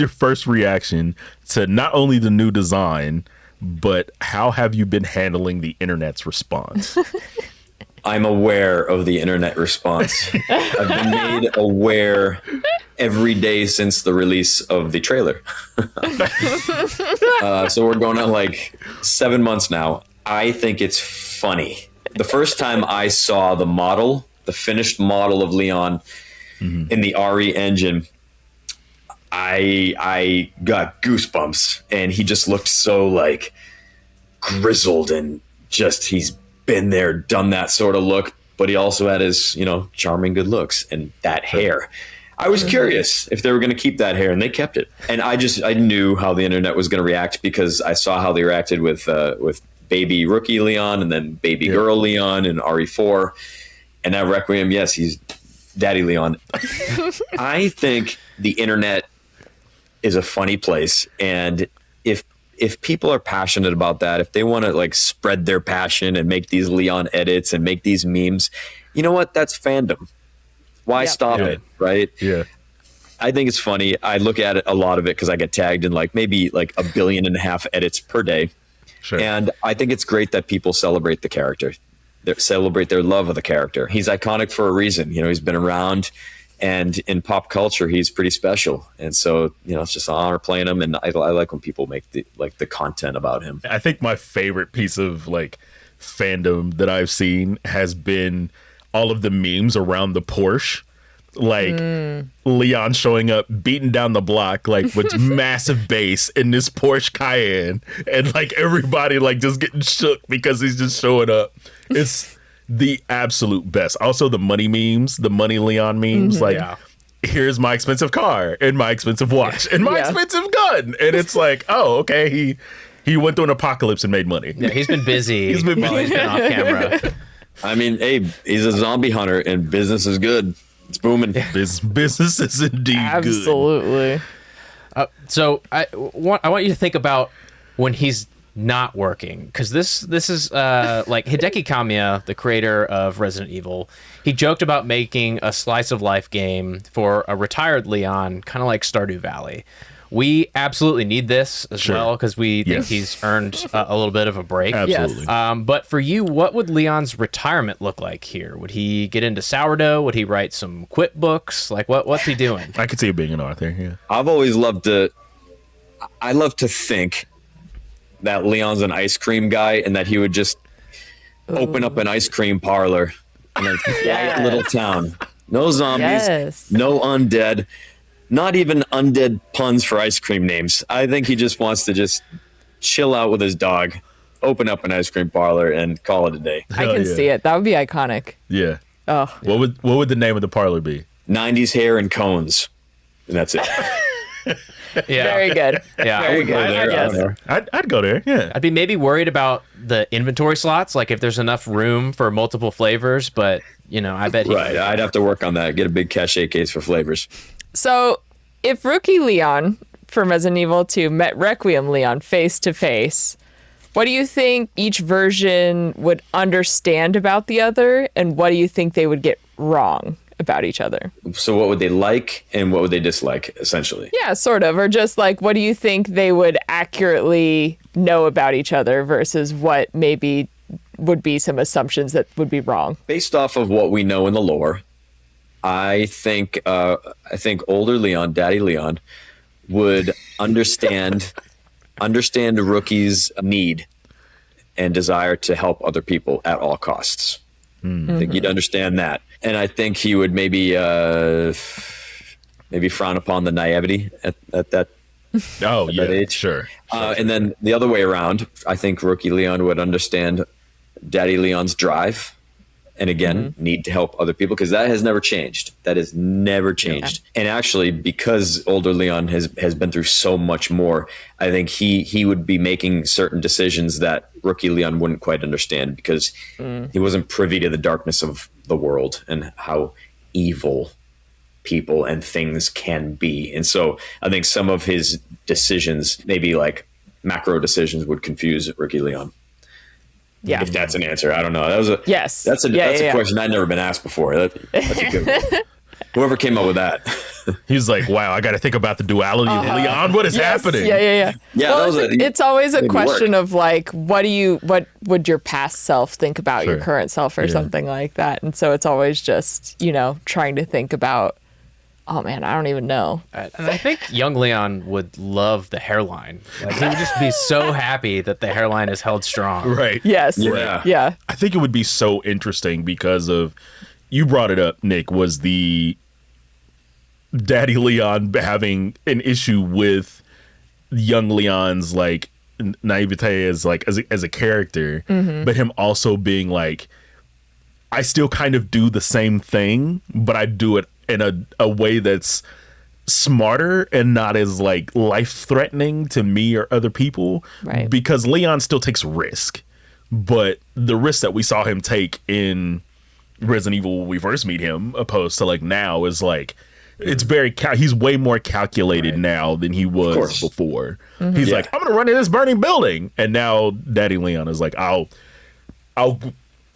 first reaction to not only the new design, but how have you been handling the internet's response? I'm aware of the internet response. I've been made aware every day since the release of the trailer. So we're going on like 7 months now. I think it's funny. The first time I saw the finished model of Leon in the RE engine, I got goosebumps, and he just looked so like grizzled and just he's been there, done that sort of look, but he also had his, charming good looks and that hair. I was curious if they were going to keep that hair, and they kept it. And I knew how the internet was going to react because I saw how they reacted with baby rookie Leon and then baby girl Leon in RE4. And now Requiem, yes, he's Daddy Leon. I think the internet is a funny place, and if people are passionate about that, if they want to like spread their passion and make these Leon edits and make these memes, you know what? That's fandom. Why stop it, right? Yeah. I think it's funny. I look at it, a lot of it, because I get tagged in like maybe like 1.5 billion edits per day. Sure. And I think it's great that people celebrate the character. They celebrate their love of the character. He's iconic for a reason. He's been around. And in pop culture, he's pretty special. And so, it's just an honor playing him. And I like when people make the content about him. I think my favorite piece of like fandom that I've seen has been all of the memes around the Porsche. Like Leon showing up, beating down the block, like with massive bass in this Porsche Cayenne. And like everybody like just getting shook because he's just showing up. It's the absolute best. Also the money memes, the money Leon memes, here's my expensive car and my expensive watch and my expensive gun. And it's like, oh, okay, He went through an apocalypse and made money. Yeah, he's been busy. He's been while he's been off camera. I mean, hey, he's a zombie hunter, and business is good. It's booming. Business is indeed good. Absolutely. So I want you to think about when he's not working, because this is like Hideki Kamiya, the creator of Resident Evil. He joked about making a slice of life game for a retired Leon, kind of like Stardew Valley. We absolutely need this as well, because we think he's earned a little bit of a break. Absolutely. But for you, what would Leon's retirement look like here? Would he get into sourdough? Would he write some quip books? Like, what's he doing? I could see it being an author. Yeah. I've always loved to. I love to think that Leon's an ice cream guy, and that he would just open up an ice cream parlor in a quiet little town. No zombies, no undead. Not even undead puns for ice cream names. I think he just wants to just chill out with his dog, open up an ice cream parlor, and call it a day. I can see it. That would be iconic. Yeah. Oh. What would the name of the parlor be? 90s hair and cones. And that's it. Yeah. Very good. Yeah. Very good. I'd go there. Yeah. I'd be maybe worried about the inventory slots, like if there's enough room for multiple flavors, but, I bet he Right. I'd have to work on that. Get a big cachet case for flavors. So, if Rookie Leon from Resident Evil 2 met Requiem Leon face to face, what do you think each version would understand about the other, and what do you think they would get wrong about each other? So what would they like and what would they dislike, essentially? Yeah, sort of. Or just like, what do you think they would accurately know about each other versus what maybe would be some assumptions that would be wrong? Based off of what we know in the lore, I think older Leon, Daddy Leon, would understand the rookie's need and desire to help other people at all costs. I think he'd understand that, and I think he would maybe frown upon the naivety at that. Oh, yeah, that age. Sure. And then the other way around, I think Rookie Leon would understand Daddy Leon's drive. And again, need to help other people, because that has never changed. That has never changed. Yeah. And actually, because older Leon has been through so much more, I think he would be making certain decisions that Rookie Leon wouldn't quite understand, because he wasn't privy to the darkness of the world and how evil people and things can be. And so I think some of his decisions, maybe like macro decisions, would confuse Rookie Leon. Yeah, if that's an answer, I don't know. That was a yes. That's a question I'd never been asked before. That's a good one. Whoever came up with that, he's like, "Wow, I got to think about the duality of Leon. What is happening?" Yeah. Well, it's always a question of like, what would your past self think about your current self, or something like that? And so it's always just trying to think about. Oh man, I don't even know. And I think young Leon would love the hairline. Like, he would just be so happy that the hairline is held strong. Right. Yes. Yeah. I think it would be so interesting because of, you brought it up, Nick, was the Daddy Leon having an issue with young Leon's like naivete as a character, but him also being like, I still kind of do the same thing, but I do it in a way that's smarter and not as like life-threatening to me or other people. Right. Because Leon still takes risk, but the risk that we saw him take in Resident Evil when we first meet him, opposed to like now, is like, it's very he's way more calculated now than he was before. He's like, I'm gonna run in this burning building, and now Daddy Leon is like, I'll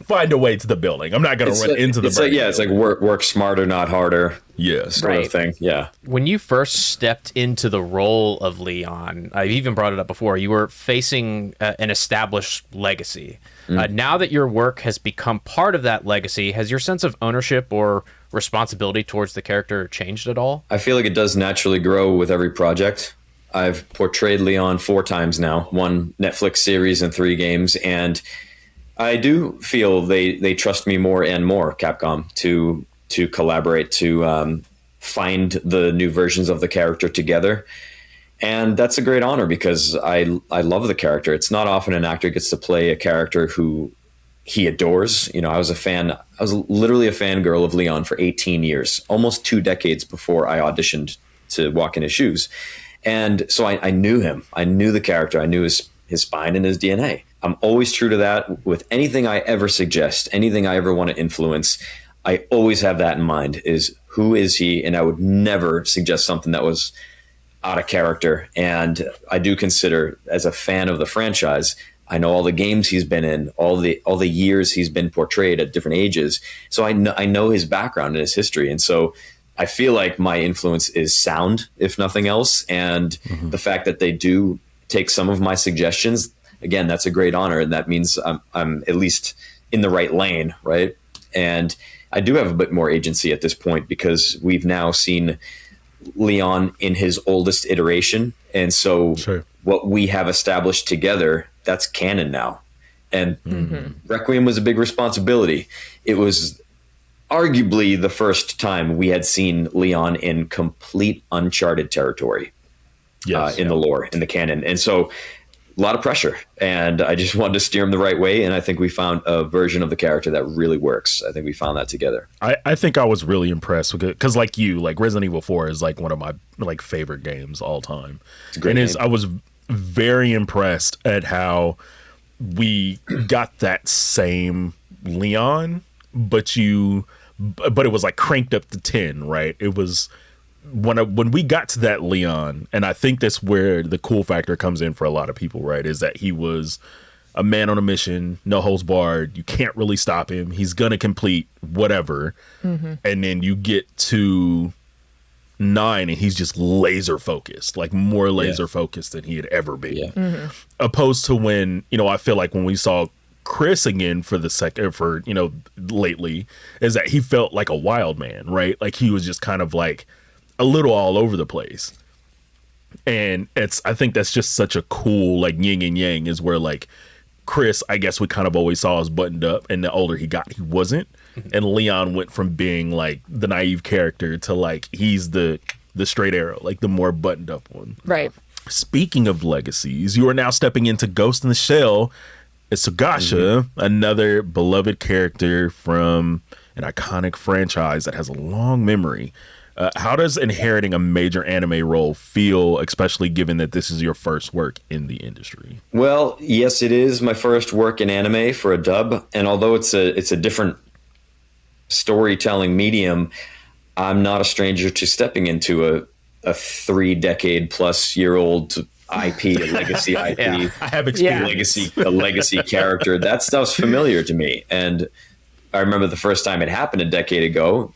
find a way to the building. I'm not going to run into the building. It's like work smarter, not harder. Yes. Sort of thing. Yeah. When you first stepped into the role of Leon, I've even brought it up before, you were facing an established legacy. Now that your work has become part of that legacy, has your sense of ownership or responsibility towards the character changed at all? I feel like it does naturally grow with every project. I've portrayed Leon 4 times now, 1 Netflix series and 3 games, and I do feel they trust me more and more, Capcom, to collaborate, to find the new versions of the character together. And that's a great honor, because I love the character. It's not often an actor gets to play a character who he adores. I was literally a fangirl of Leon for 18 years, almost 2 decades before I auditioned to walk in his shoes. And so I knew him. I knew the character. I knew his his spine and his DNA. I'm always true to that with anything I ever suggest, anything I ever want to influence. I always have that in mind, is who is he? And I would never suggest something that was out of character. And I do consider, as a fan of the franchise, I know all the games he's been in, all the years he's been portrayed at different ages. So I know his background and his history. And so I feel like my influence is sound, if nothing else. And the fact that they do take some of my suggestions, again, that's a great honor. And that means I'm at least in the right lane, right? And I do have a bit more agency at this point because we've now seen Leon in his oldest iteration. And so what we have established together, that's canon now. And Requiem was a big responsibility. It was arguably the first time we had seen Leon in complete uncharted territory in the lore, in the canon. And so a lot of pressure, and I just wanted to steer him the right way. And I think we found a version of the character that really works. I think we found that together. I think I was really impressed with it because, like Resident Evil 4 is like one of my favorite games all time. It's a great game. I was very impressed at how we got that same Leon, but it was like cranked up to 10, right? It was when we got to that Leon, and I think that's where the cool factor comes in for a lot of people, right? Is that he was a man on a mission, no holds barred. You can't really stop him. He's gonna complete whatever. And then you get to 9 and he's just laser focused, like more laser focused than he had ever been. Opposed to when, I feel like when we saw Chris again for lately, is that he felt like a wild man, right? Like he was just kind of like a little all over the place. And I think that's just such a cool like yin and yang, is where like Chris, I guess we kind of always saw as buttoned up, and the older he got, he wasn't. And Leon went from being like the naive character to like he's the straight arrow, like the more buttoned up one. Right. Speaking of legacies, you are now stepping into Ghost in the Shell. It's Sagasha, another beloved character from an iconic franchise that has a long memory. How does inheriting a major anime role feel, especially given that this is your first work in the industry? Well, yes, it is my first work in anime for a dub. And although it's a different storytelling medium, I'm not a stranger to stepping into a 3-decade-plus-year-old IP, a legacy IP. I have experience. A legacy character. That stuff's familiar to me. And I remember the first time it happened a decade ago,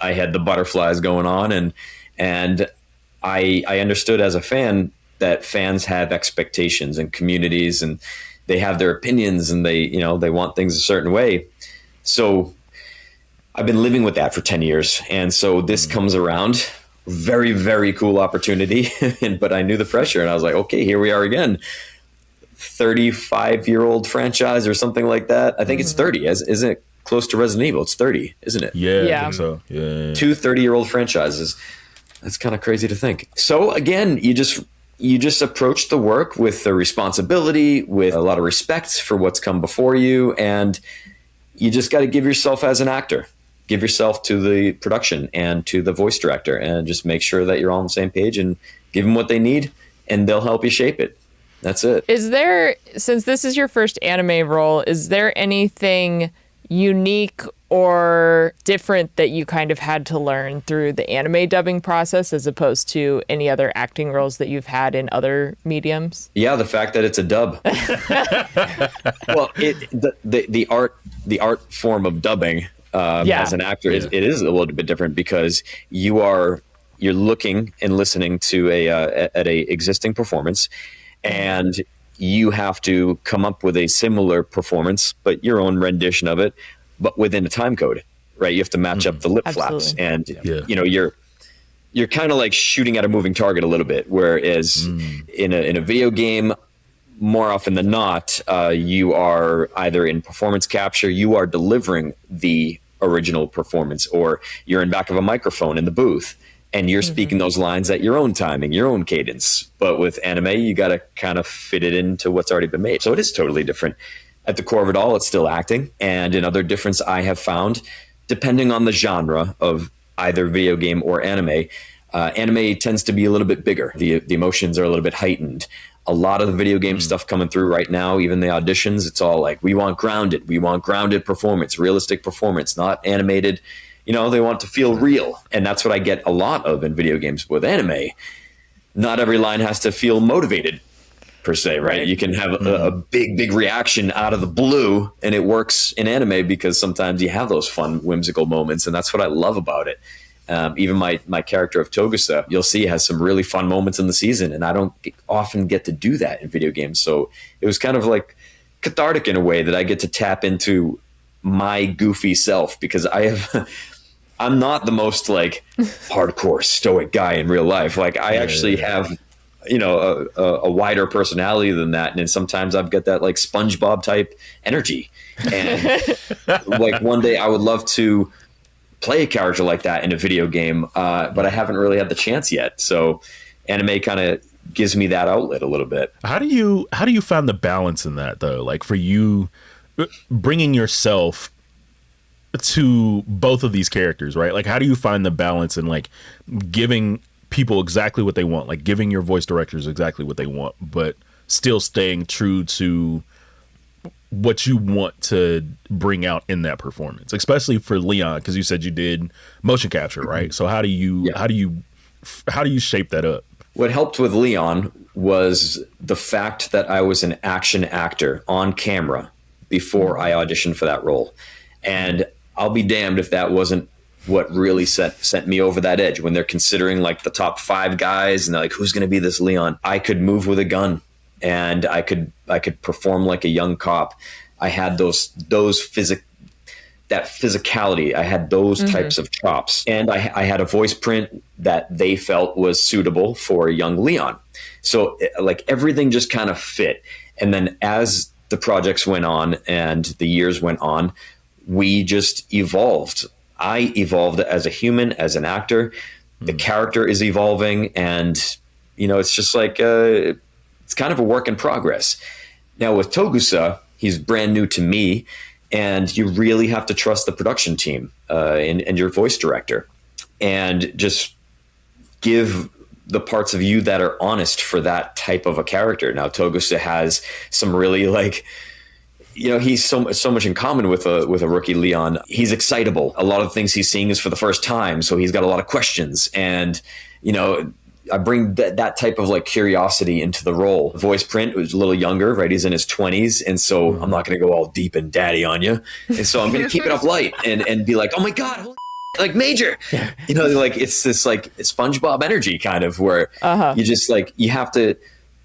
I had the butterflies going on, and I understood as a fan that fans have expectations and communities, and they have their opinions, and they want things a certain way. So I've been living with that for 10 years. And so this comes around, very, very cool opportunity. But I knew the pressure, and I was like, okay, here we are again. 35-year-old franchise or something like that. I think it's 30, isn't it? Close to Resident Evil. It's 30, isn't it? Yeah. I think so. Yeah. 2 30-year-old franchises. That's kind of crazy to think. So again, you just approach the work with the responsibility, with a lot of respect for what's come before you, and you just got to give yourself as an actor. Give yourself to the production and to the voice director, and just make sure that you're all on the same page, and give them what they need, and they'll help you shape it. That's it. Is there, since this is your first anime role, is there anything unique or different that you kind of had to learn through the anime dubbing process as opposed to any other acting roles that you've had in other mediums? Yeah, the fact that it's a dub. Well, the art form of dubbing as an actor it is a little bit different, because you're looking and listening to at a existing performance, and you have to come up with a similar performance, but your own rendition of it, but within a time code, right? You have to match up the lip flaps, and you're kind of like shooting at a moving target a little bit. Whereas in a video game, more often than not, you are either in performance capture, you are delivering the original performance, or you're in back of a microphone in the booth, and you're speaking those lines at your own timing, your own cadence. But with anime, you got to kind of fit it into what's already been made. So it is totally different. At the core of it all, it's still acting. And another difference I have found, depending on the genre of either video game or anime, anime tends to be a little bit bigger. The emotions are a little bit heightened. A lot of the video game stuff coming through right now, even the auditions, it's all like, we want grounded performance, realistic performance, not animated. You know, they want to feel real. And that's what I get a lot of in video games. With anime, not every line has to feel motivated per se, right? You can have a big reaction out of the blue, and it works in anime because sometimes you have those fun, whimsical moments. And that's what I love about it. Even my character of Togusa, you'll see, has some really fun moments in the season, and I don't often get to do that in video games. So it was kind of like cathartic in a way that I get to tap into my goofy self, because I'm not the most like hardcore stoic guy in real life. Like I actually have, you know, a wider personality than that. And then sometimes I've got that like SpongeBob type energy. And like one day I would love to play a character like that in a video game, but I haven't really had the chance yet. So anime kind of gives me that outlet a little bit. How do you find the balance in that though? Like for you, bringing yourself to both of these characters, right? Like how do you find the balance in like giving people exactly what they want, like giving your voice directors exactly what they want, but still staying true to what you want to bring out in that performance, especially for Leon, because you said you did motion capture, right? So how do you shape that up? What helped with Leon was the fact that I was an action actor on camera before I auditioned for that role. And I'll be damned if that wasn't what really sent me over that edge. When they're considering like the top 5 guys and they're like, who's going to be this Leon? I could move with a gun, and I could perform like a young cop. I had that physicality. I had those types of chops, and I had a voice print that they felt was suitable for a young Leon. So like everything just kind of fit. And then as the projects went on and the years went on, we just evolved. I evolved as a human, as an actor. The character is evolving, and you know, it's just like it's kind of a work in progress. Now with Togusa, he's brand new to me, and you really have to trust the production team and your voice director, and just give the parts of you that are honest for that type of a character. Now Togusa has some really like, you know, he's so much in common with a rookie Leon. He's excitable. A lot of things he's seeing is for the first time, so he's got a lot of questions. And you know, I bring that type of like curiosity into the role. Voice print was a little younger, right? He's in his 20s, and so I'm not going to go all deep and daddy on you. And so I'm going to keep it up light and be like, oh my god, holy like Major, you know, like it's this like SpongeBob energy kind of where you just like you have to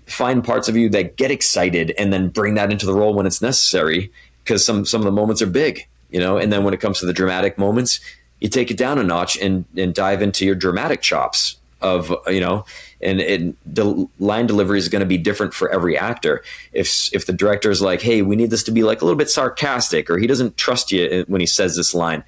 find parts of you that get excited and then bring that into the role when it's necessary, because some of the moments are big, you know. And then when it comes to the dramatic moments, you take it down a notch and dive into your dramatic chops of, you know, and the line delivery is going to be different for every actor. If the director is like, hey, we need this to be like a little bit sarcastic, or he doesn't trust you when he says this line,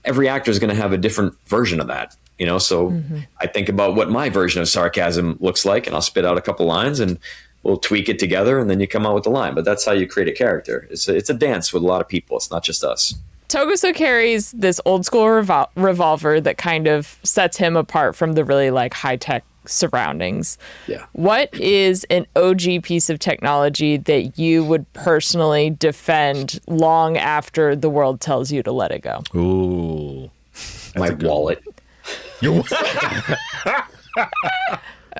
every actor is going to have a different version of that. You know, so I think about what my version of sarcasm looks like, and I'll spit out a couple lines and we'll tweak it together, and then you come out with the line. But that's how you create a character. It's a dance with a lot of people. It's not just us. Togusa carries this old school revolver that kind of sets him apart from the really like high tech surroundings. Yeah. What is an OG piece of technology that you would personally defend long after the world tells you to let it go? Ooh, My wallet.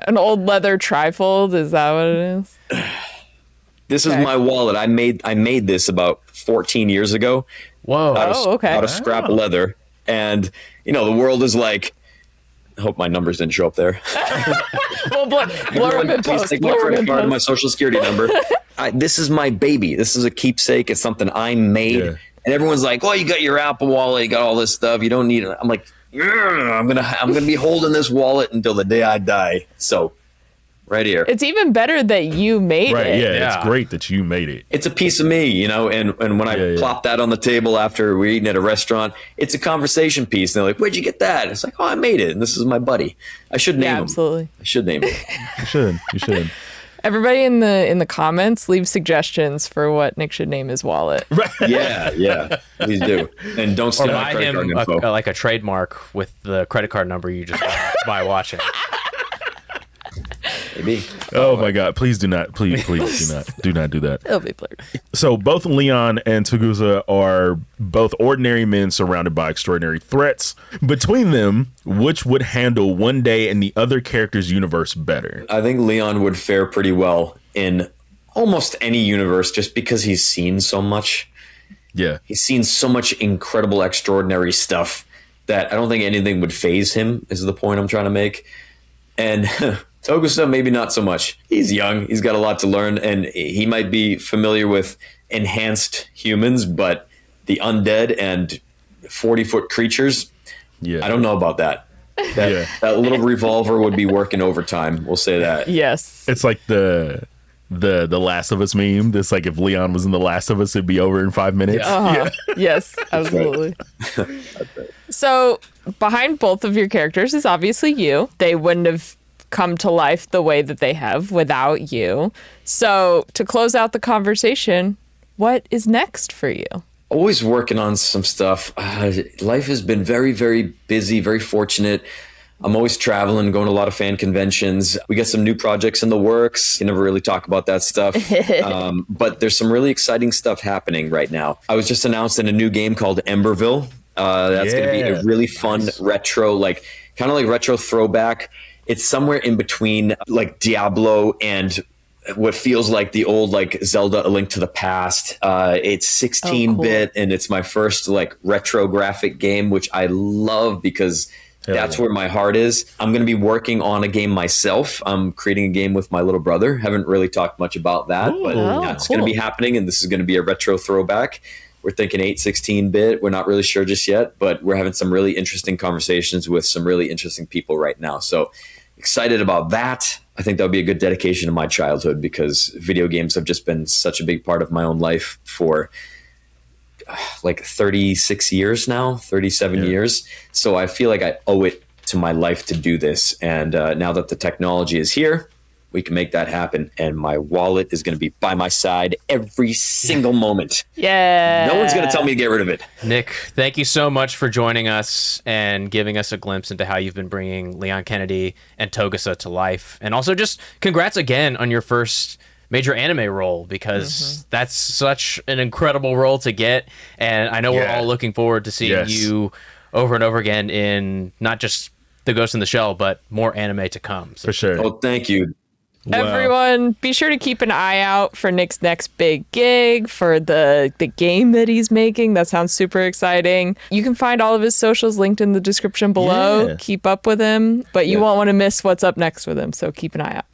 An old leather trifold, is that what it is? This is my wallet. I made this about 14 years ago. Whoa. Out of scrap leather. And, you know, the world is like, I hope my numbers didn't show up there. Well, blur them in Please post. take my credit card and my social security number. This is my baby. This is a keepsake. It's something I made. Yeah. And everyone's like, "Oh, you got your Apple Wallet. You got all this stuff. You don't need it." I'm like, I'm gonna be holding this wallet until the day I die. So, right here. It's even better that you made right? it. Yeah, it's great that you made it. It's a piece of me, you know. And when I plop that on the table after we're eating at a restaurant, it's a conversation piece. And they're like, "Where'd you get that?" And it's like, "Oh, I made it. And this is my buddy. I should name him. Absolutely. I should name him." You should. Everybody in the comments, leave suggestions for what Nick should name his wallet. Yeah. Please do. And don't steal my buy credit card him info. like a trademark with the credit card number you just got by watching. me. Oh my God! Please do not. Please do not do that. It'll be blurred. So both Leon and Togusa are both ordinary men surrounded by extraordinary threats. Between them, which would handle one day in the other character's universe better? I think Leon would fare pretty well in almost any universe just because he's seen so much. Yeah. He's seen so much incredible, extraordinary stuff that I don't think anything would faze him, is the point I'm trying to make. And Togusa, maybe not so much. He's young. He's got a lot to learn, and he might be familiar with enhanced humans, but the undead and 40-foot creatures, Yeah. I don't know about that. That little revolver would be working overtime. We'll say that. Yes. It's like the Last of Us meme. That's like if Leon was in The Last of Us, it'd be over in 5 minutes. Yes, absolutely. So behind both of your characters is obviously you. They wouldn't have come to life the way that they have without you. So to close out the conversation, what is next for you? Always working on some stuff. Life has been very, very busy, very fortunate. I'm always traveling, going to a lot of fan conventions. We got some new projects in the works. You never really talk about that stuff. But there's some really exciting stuff happening right now. I was just announced in a new game called Emberville. That's going to be a really fun retro, kind of like retro throwback. It's somewhere in between like Diablo and what feels like the old like Zelda: A Link to the Past. It's 16-bit and it's my first like retro graphic game, which I love because that's where my heart is. I'm going to be working on a game myself. I'm creating a game with my little brother. Haven't really talked much about that, but it's going to be happening, and this is going to be a retro throwback. We're thinking 16-bit. We're not really sure just yet, but we're having some really interesting conversations with some really interesting people right now. So excited about that. I think that would be a good dedication to my childhood because video games have just been such a big part of my own life for like 36 years now, 37 years. So I feel like I owe it to my life to do this. And now that the technology is here, we can make that happen. And my wallet is going to be by my side every single moment. Yeah. No one's going to tell me to get rid of it. Nick, thank you so much for joining us and giving us a glimpse into how you've been bringing Leon Kennedy and Togusa to life. And also just congrats again on your first major anime role because that's such an incredible role to get. And I know we're all looking forward to seeing you over and over again in not just The Ghost in the Shell, but more anime to come. So For sure. Oh, thank you. Wow. Everyone, be sure to keep an eye out for Nick's next big gig, for the game that he's making. That sounds super exciting. You can find all of his socials linked in the description below. Yeah. Keep up with him, but you won't want to miss what's up next with him, so keep an eye out.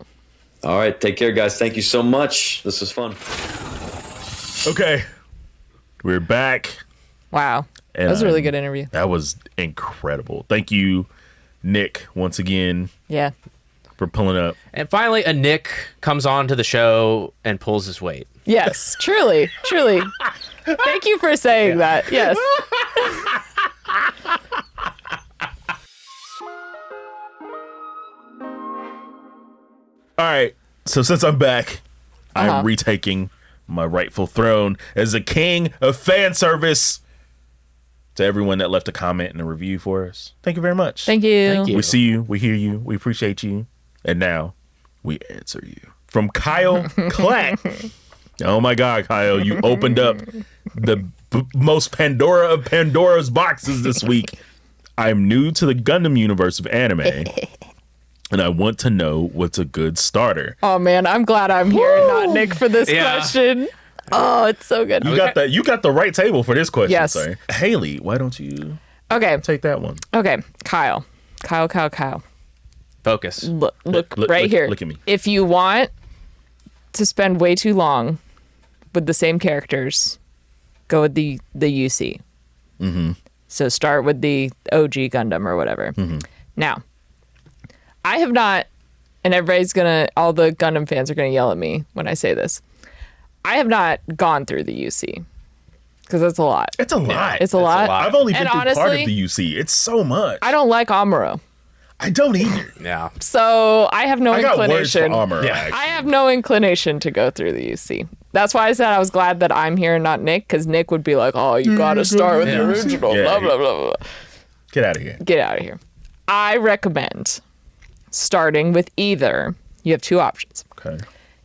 All right. Take care, guys. Thank you so much. This was fun. Okay. We're back. Wow. And, That was a really good interview. That was incredible. Thank you, Nick, once again, Yeah. for pulling up. And finally, a Nick comes on to the show and pulls his weight. Yes, truly, truly. Thank you for saying that. Yes. All right. So since I'm back, I'm retaking my rightful throne as the king of fan service. To everyone that left a comment and a review for us, thank you very much. Thank you. Thank you. We see you, we hear you, we appreciate you, and now we answer you. From Kyle Clack. Oh my God, Kyle, you opened up the most Pandora of Pandora's boxes this week. I'm new to the Gundam universe of anime, and I want to know what's a good starter. Oh man, I'm glad I'm here and not Nick for this Yeah. question. Oh, it's so good. You got the right table for this question, Yes. sir. Haley, why don't you Okay. take that one? Okay. Kyle. Focus. Look Look- right look- here. look at me. If you want to spend way too long with the same characters, go with the UC. Mm-hmm. So start with the OG Gundam or whatever. Mm-hmm. Now, I have not, and all the Gundam fans are gonna yell at me when I say this. I have not gone through the UC because that's a lot. It's a lot. It's a lot. I've only been And through part honestly, of the UC. It's so much. I don't like Amuro, I don't either. Yeah. so I have no I got words for inclination. armor. Yeah. actually. I have no inclination to go through the UC. That's why I said I was glad that I'm here and not Nick, because Nick would be like, "Oh, you gotta start with the original." Yeah. Blah blah blah blah. Get out of here. Get out of here. I recommend starting with either you have two options. Okay.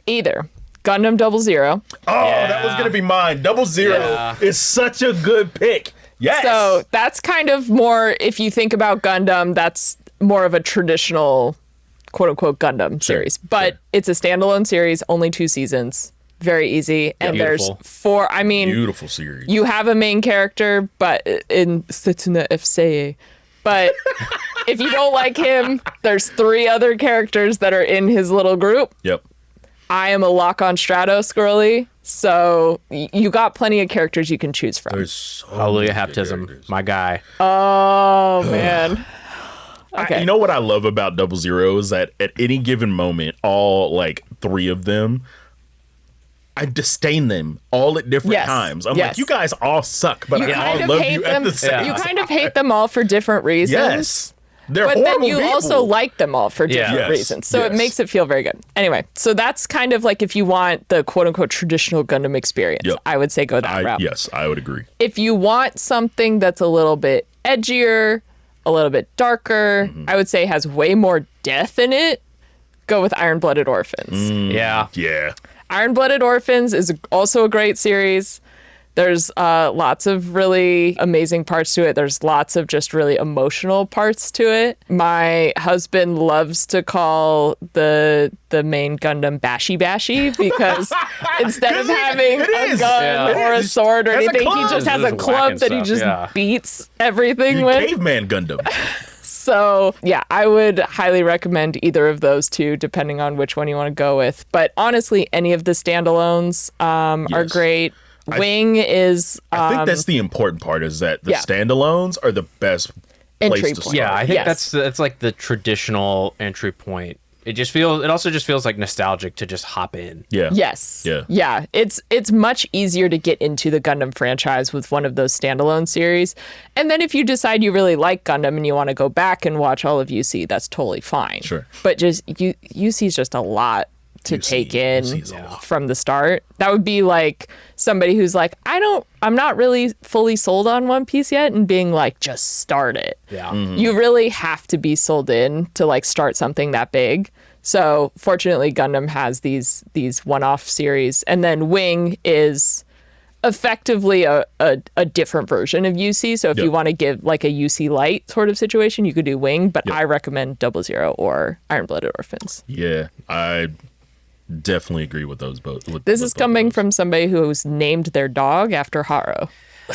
Either Gundam 00. Oh, that was gonna be mine. 00 is such a good pick. Yes. So that's kind of more, if you think about Gundam, that's more of a traditional quote unquote Gundam series. But it's a standalone series, only 2 seasons. Very easy. And beautiful. there's 4. I mean, Beautiful series. you have a main character, but in Setsuna Fsei. But if you don't like him, there's 3 other characters that are in his little group. Yep. I am a lock-on Stratos girly, so you got plenty of characters you can choose from. There's so Hallelujah, many good Haptism, characters. my guy. Oh, man. Okay. You know what I love about 00 is that at any given moment, all like 3 of them, I disdain them all at different times. I'm like, you guys all suck, but I all love you at the same time. You kind of hate them all for different reasons. Yes. They're But then horrible you people. also like them all for different Yes, reasons. So it yes. makes it feel very good. Anyway, so that's kind of like if you want the quote unquote traditional Gundam experience, Yep. I would say go that route. Yes, I would agree. If you want something that's a little bit edgier, a little bit darker, I would say has way more death in it, go with Iron Blooded Orphans. Yeah. Yeah. Iron Blooded Orphans is also a great series. There's lots of really amazing parts to it. There's lots of just really emotional parts to it. My husband loves to call the main Gundam Bashy Bashy because instead of having a gun or a sword or Has a anything, he club. just has a Just club whacking that he stuff, just beats everything with. Caveman Gundam. So, yeah, I would highly recommend either of those two, depending on which one you want to go with. But honestly, any of the standalones are Yes. great. Wing is I think that's the important part is that the standalones are the best Entry place to point. start. Yeah, I think Yes. that's like the traditional entry point. It also just feels like nostalgic to just hop in. Yeah. Yes. Yeah. Yeah. It's much easier to get into the Gundam franchise with one of those standalone series. And then if you decide you really like Gundam and you want to go back and watch all of UC, that's totally fine. Sure. But just UC is just a lot to take in UC is a lot. from the start. That would be like somebody who's like, I'm not really fully sold on One Piece yet, and being like, just start it. Yeah. You really have to be sold in to like start something that big. So fortunately, Gundam has these one-off series, and then Wing is effectively a different version of UC. So if you want to give like a UC light sort of situation, you could do Wing, but I recommend 00 or Iron Blooded Orphans. Yeah, I definitely agree with those both. This is coming from somebody who's named their dog after Haro.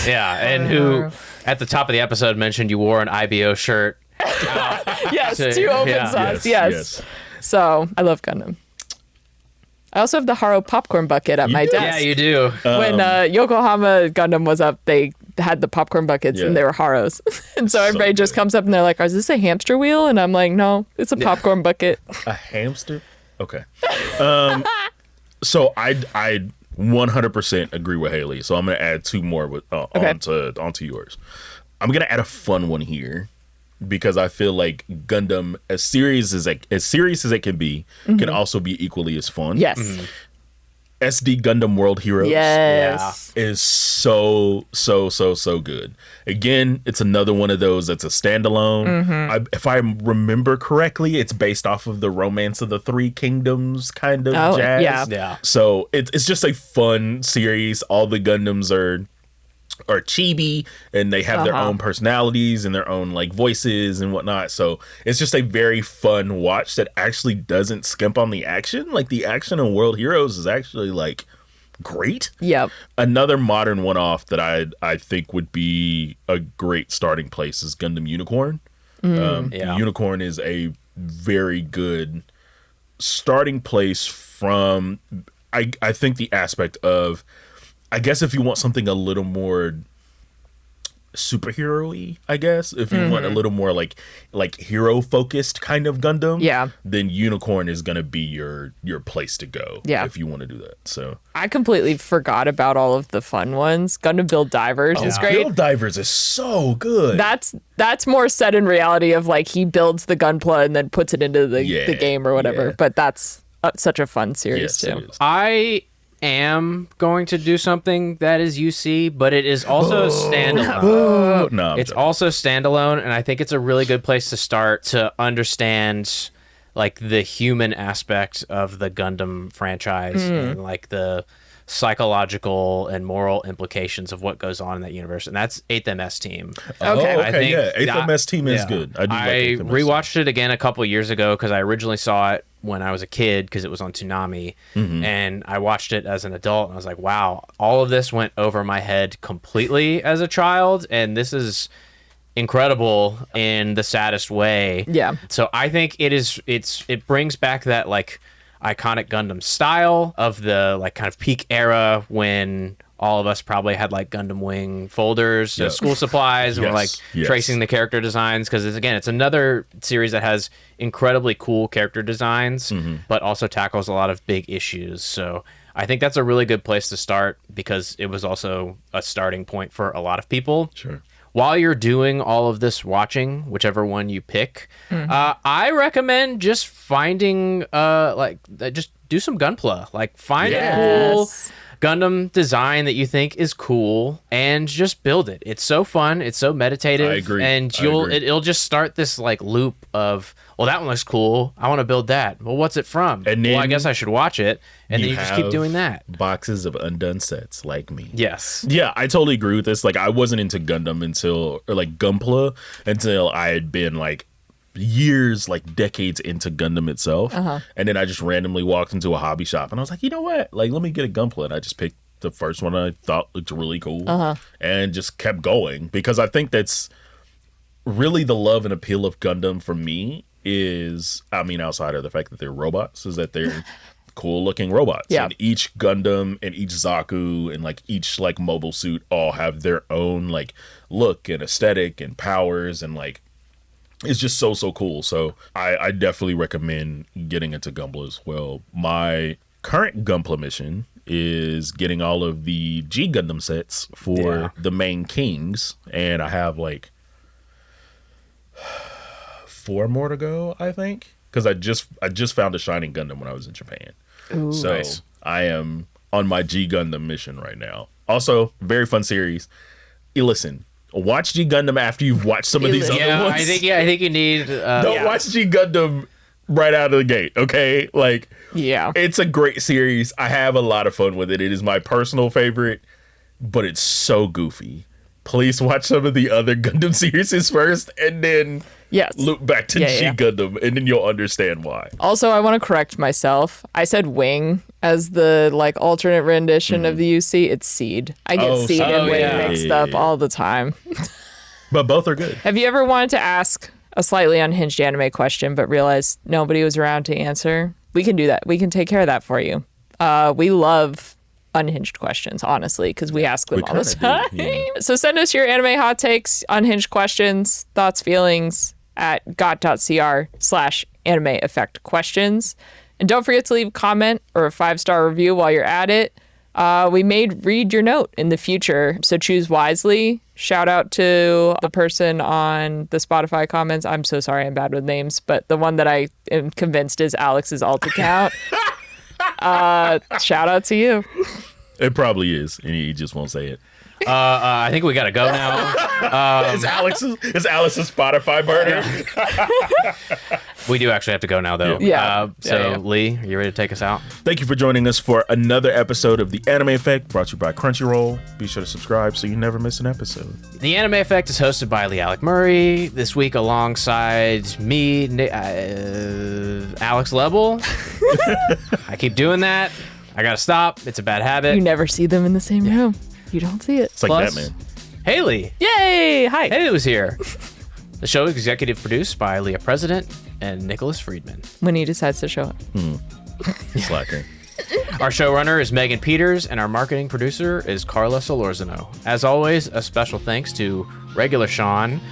Yeah, and who at the top of the episode mentioned you wore an IBO shirt. Yes, To- to open yeah. sauce. Yes. So I love Gundam. I also have the Haro popcorn bucket at my do? desk. Yeah, you do. When Yokohama Gundam was up, they had the popcorn buckets and they were Haros. And so everybody just good. comes up and they're like, is this a hamster wheel? And I'm like, no, it's a popcorn bucket. A hamster? Okay. So I 100% agree with Haley. So I'm going to add 2 more with onto yours. I'm going to add a fun one here because I feel like Gundam, as serious as it can be, can also be equally as fun. Yes. SD Gundam World Heroes. Yes. Is so good. Again, it's another one of those that's a standalone. If I remember correctly, it's based off of the Romance of the Three Kingdoms kind of jazz. yeah. Yeah. So it's just a fun series. All the Gundams are chibi and they have their own personalities and their own like voices and whatnot. So it's just a very fun watch that actually doesn't skimp on the action. Like the action in World Heroes is actually like great. Yep. Another modern one-off that I think would be a great starting place is Gundam Unicorn. Yeah. Unicorn is a very good starting place from I think the aspect of, I guess if you want something a little more superhero-y, I guess, if you want a little more like hero focused kind of Gundam, then Unicorn is gonna be your place to go if you want to do that. So I completely forgot about all of the fun ones. Gundam Build Divers is great. Build Divers is so good. That's more set in reality of like he builds the Gunpla and then puts it into the game or whatever. Yeah. But that's such a fun series Yes, too. it is. I am going to do something that is UC, but it is also standalone. No, I'm It's joking. also standalone, and I think it's a really good place to start to understand like the human aspect of the Gundam franchise and like the psychological and moral implications of what goes on in that universe, and that's 8th MS Team. Okay. I think 8th MS Team is good. I rewatched it again a couple years ago because I originally saw it when I was a kid because it was on Toonami, and I watched it as an adult, and I was like, wow, all of this went over my head completely as a child, and this is incredible in the saddest way. Yeah. So I think it brings back that like iconic Gundam style of the like kind of peak era when all of us probably had like Gundam Wing folders as school supplies and we're like tracing the character designs because it's another series that has incredibly cool character designs but also tackles a lot of big issues. So I think that's a really good place to start because it was also a starting point for a lot of people. Sure. While you're doing all of this watching, whichever one you pick, I recommend just finding, just do some Gunpla. Like, find a cool Gundam design that you think is cool and just build it. It's so fun. It's so meditative. I agree. And it'll just start this, like, loop of, well, that one looks cool. I want to build that. Well, what's it from? And then I guess I should watch it. And then you just keep doing that. Boxes of undone sets like me. Yes. Yeah, I totally agree with this. Like, I wasn't into Gundam Gunpla until I had been like years, like decades into Gundam itself. And then I just randomly walked into a hobby shop and I was like, you know what? Like, let me get a Gunpla. And I just picked the first one I thought looked really cool and just kept going because I think that's really the love and appeal of Gundam for me is, I mean, outside of the fact that they're robots, is that they're cool looking robots. Yeah. And each Gundam and each Zaku and like each like mobile suit all have their own like look and aesthetic and powers and like it's just so cool. So I definitely recommend getting into Gunpla as well. My current Gunpla mission is getting all of the G Gundam sets for the main kings, and I have like 4 more to go, I think, because I just found a Shining Gundam when I was in Japan. Ooh. So nice. I am on my G Gundam mission right now. Also, very fun series. Listen, watch G Gundam after you've watched some of these other ones. I think you need. Don't watch G Gundam right out of the gate, okay? Like, it's a great series. I have a lot of fun with it. It is my personal favorite, but it's so goofy. Please watch some of the other Gundam series first, and then loop back to G Gundam, and then you'll understand why. Also, I want to correct myself. I said Wing as the like alternate rendition of the UC. It's Seed. I get Seed and Wing mixed up all the time. But both are good. Have you ever wanted to ask a slightly unhinged anime question, but realized nobody was around to answer? We can do that. We can take care of that for you. We love unhinged questions, honestly, because we ask them all the time. So send us your anime hot takes, unhinged questions, thoughts, feelings at got.cr/anime effect questions. And don't forget to leave a comment or a 5-star review while you're at it. We may read your note in the future, so choose wisely. Shout out to the person on the Spotify comments. I'm so sorry, I'm bad with names, but the one that I am convinced is Alex's alt account. Shout out to you. It probably is, and he just won't say it. I think we gotta go now. It's Alex's Spotify burner. We do actually have to go now, though. Lee, are you ready to take us out? Thank you for joining us for another episode of The Anime Effect, brought to you by Crunchyroll. Be sure to subscribe so you never miss an episode. The Anime Effect is hosted by LeAlec Murray, this week alongside me, Alex Lebel. I keep doing that. I gotta stop. It's a bad habit. You never see them in the same room. You don't see it. It's like Batman. Haley. Yay! Hi. Haley was here. The show is executive produced by Leah President and Nicholas Friedman. When he decides to show up. Slacker. Our showrunner is Megan Peters, and our marketing producer is Carla Solorzano. As always, a special thanks to regular Shaun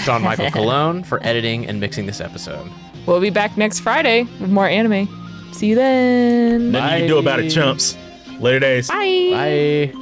Michael Colon, for editing and mixing this episode. We'll be back next Friday with more anime. See you then. Nothing you can do about it, chumps. Later days. Bye. Bye.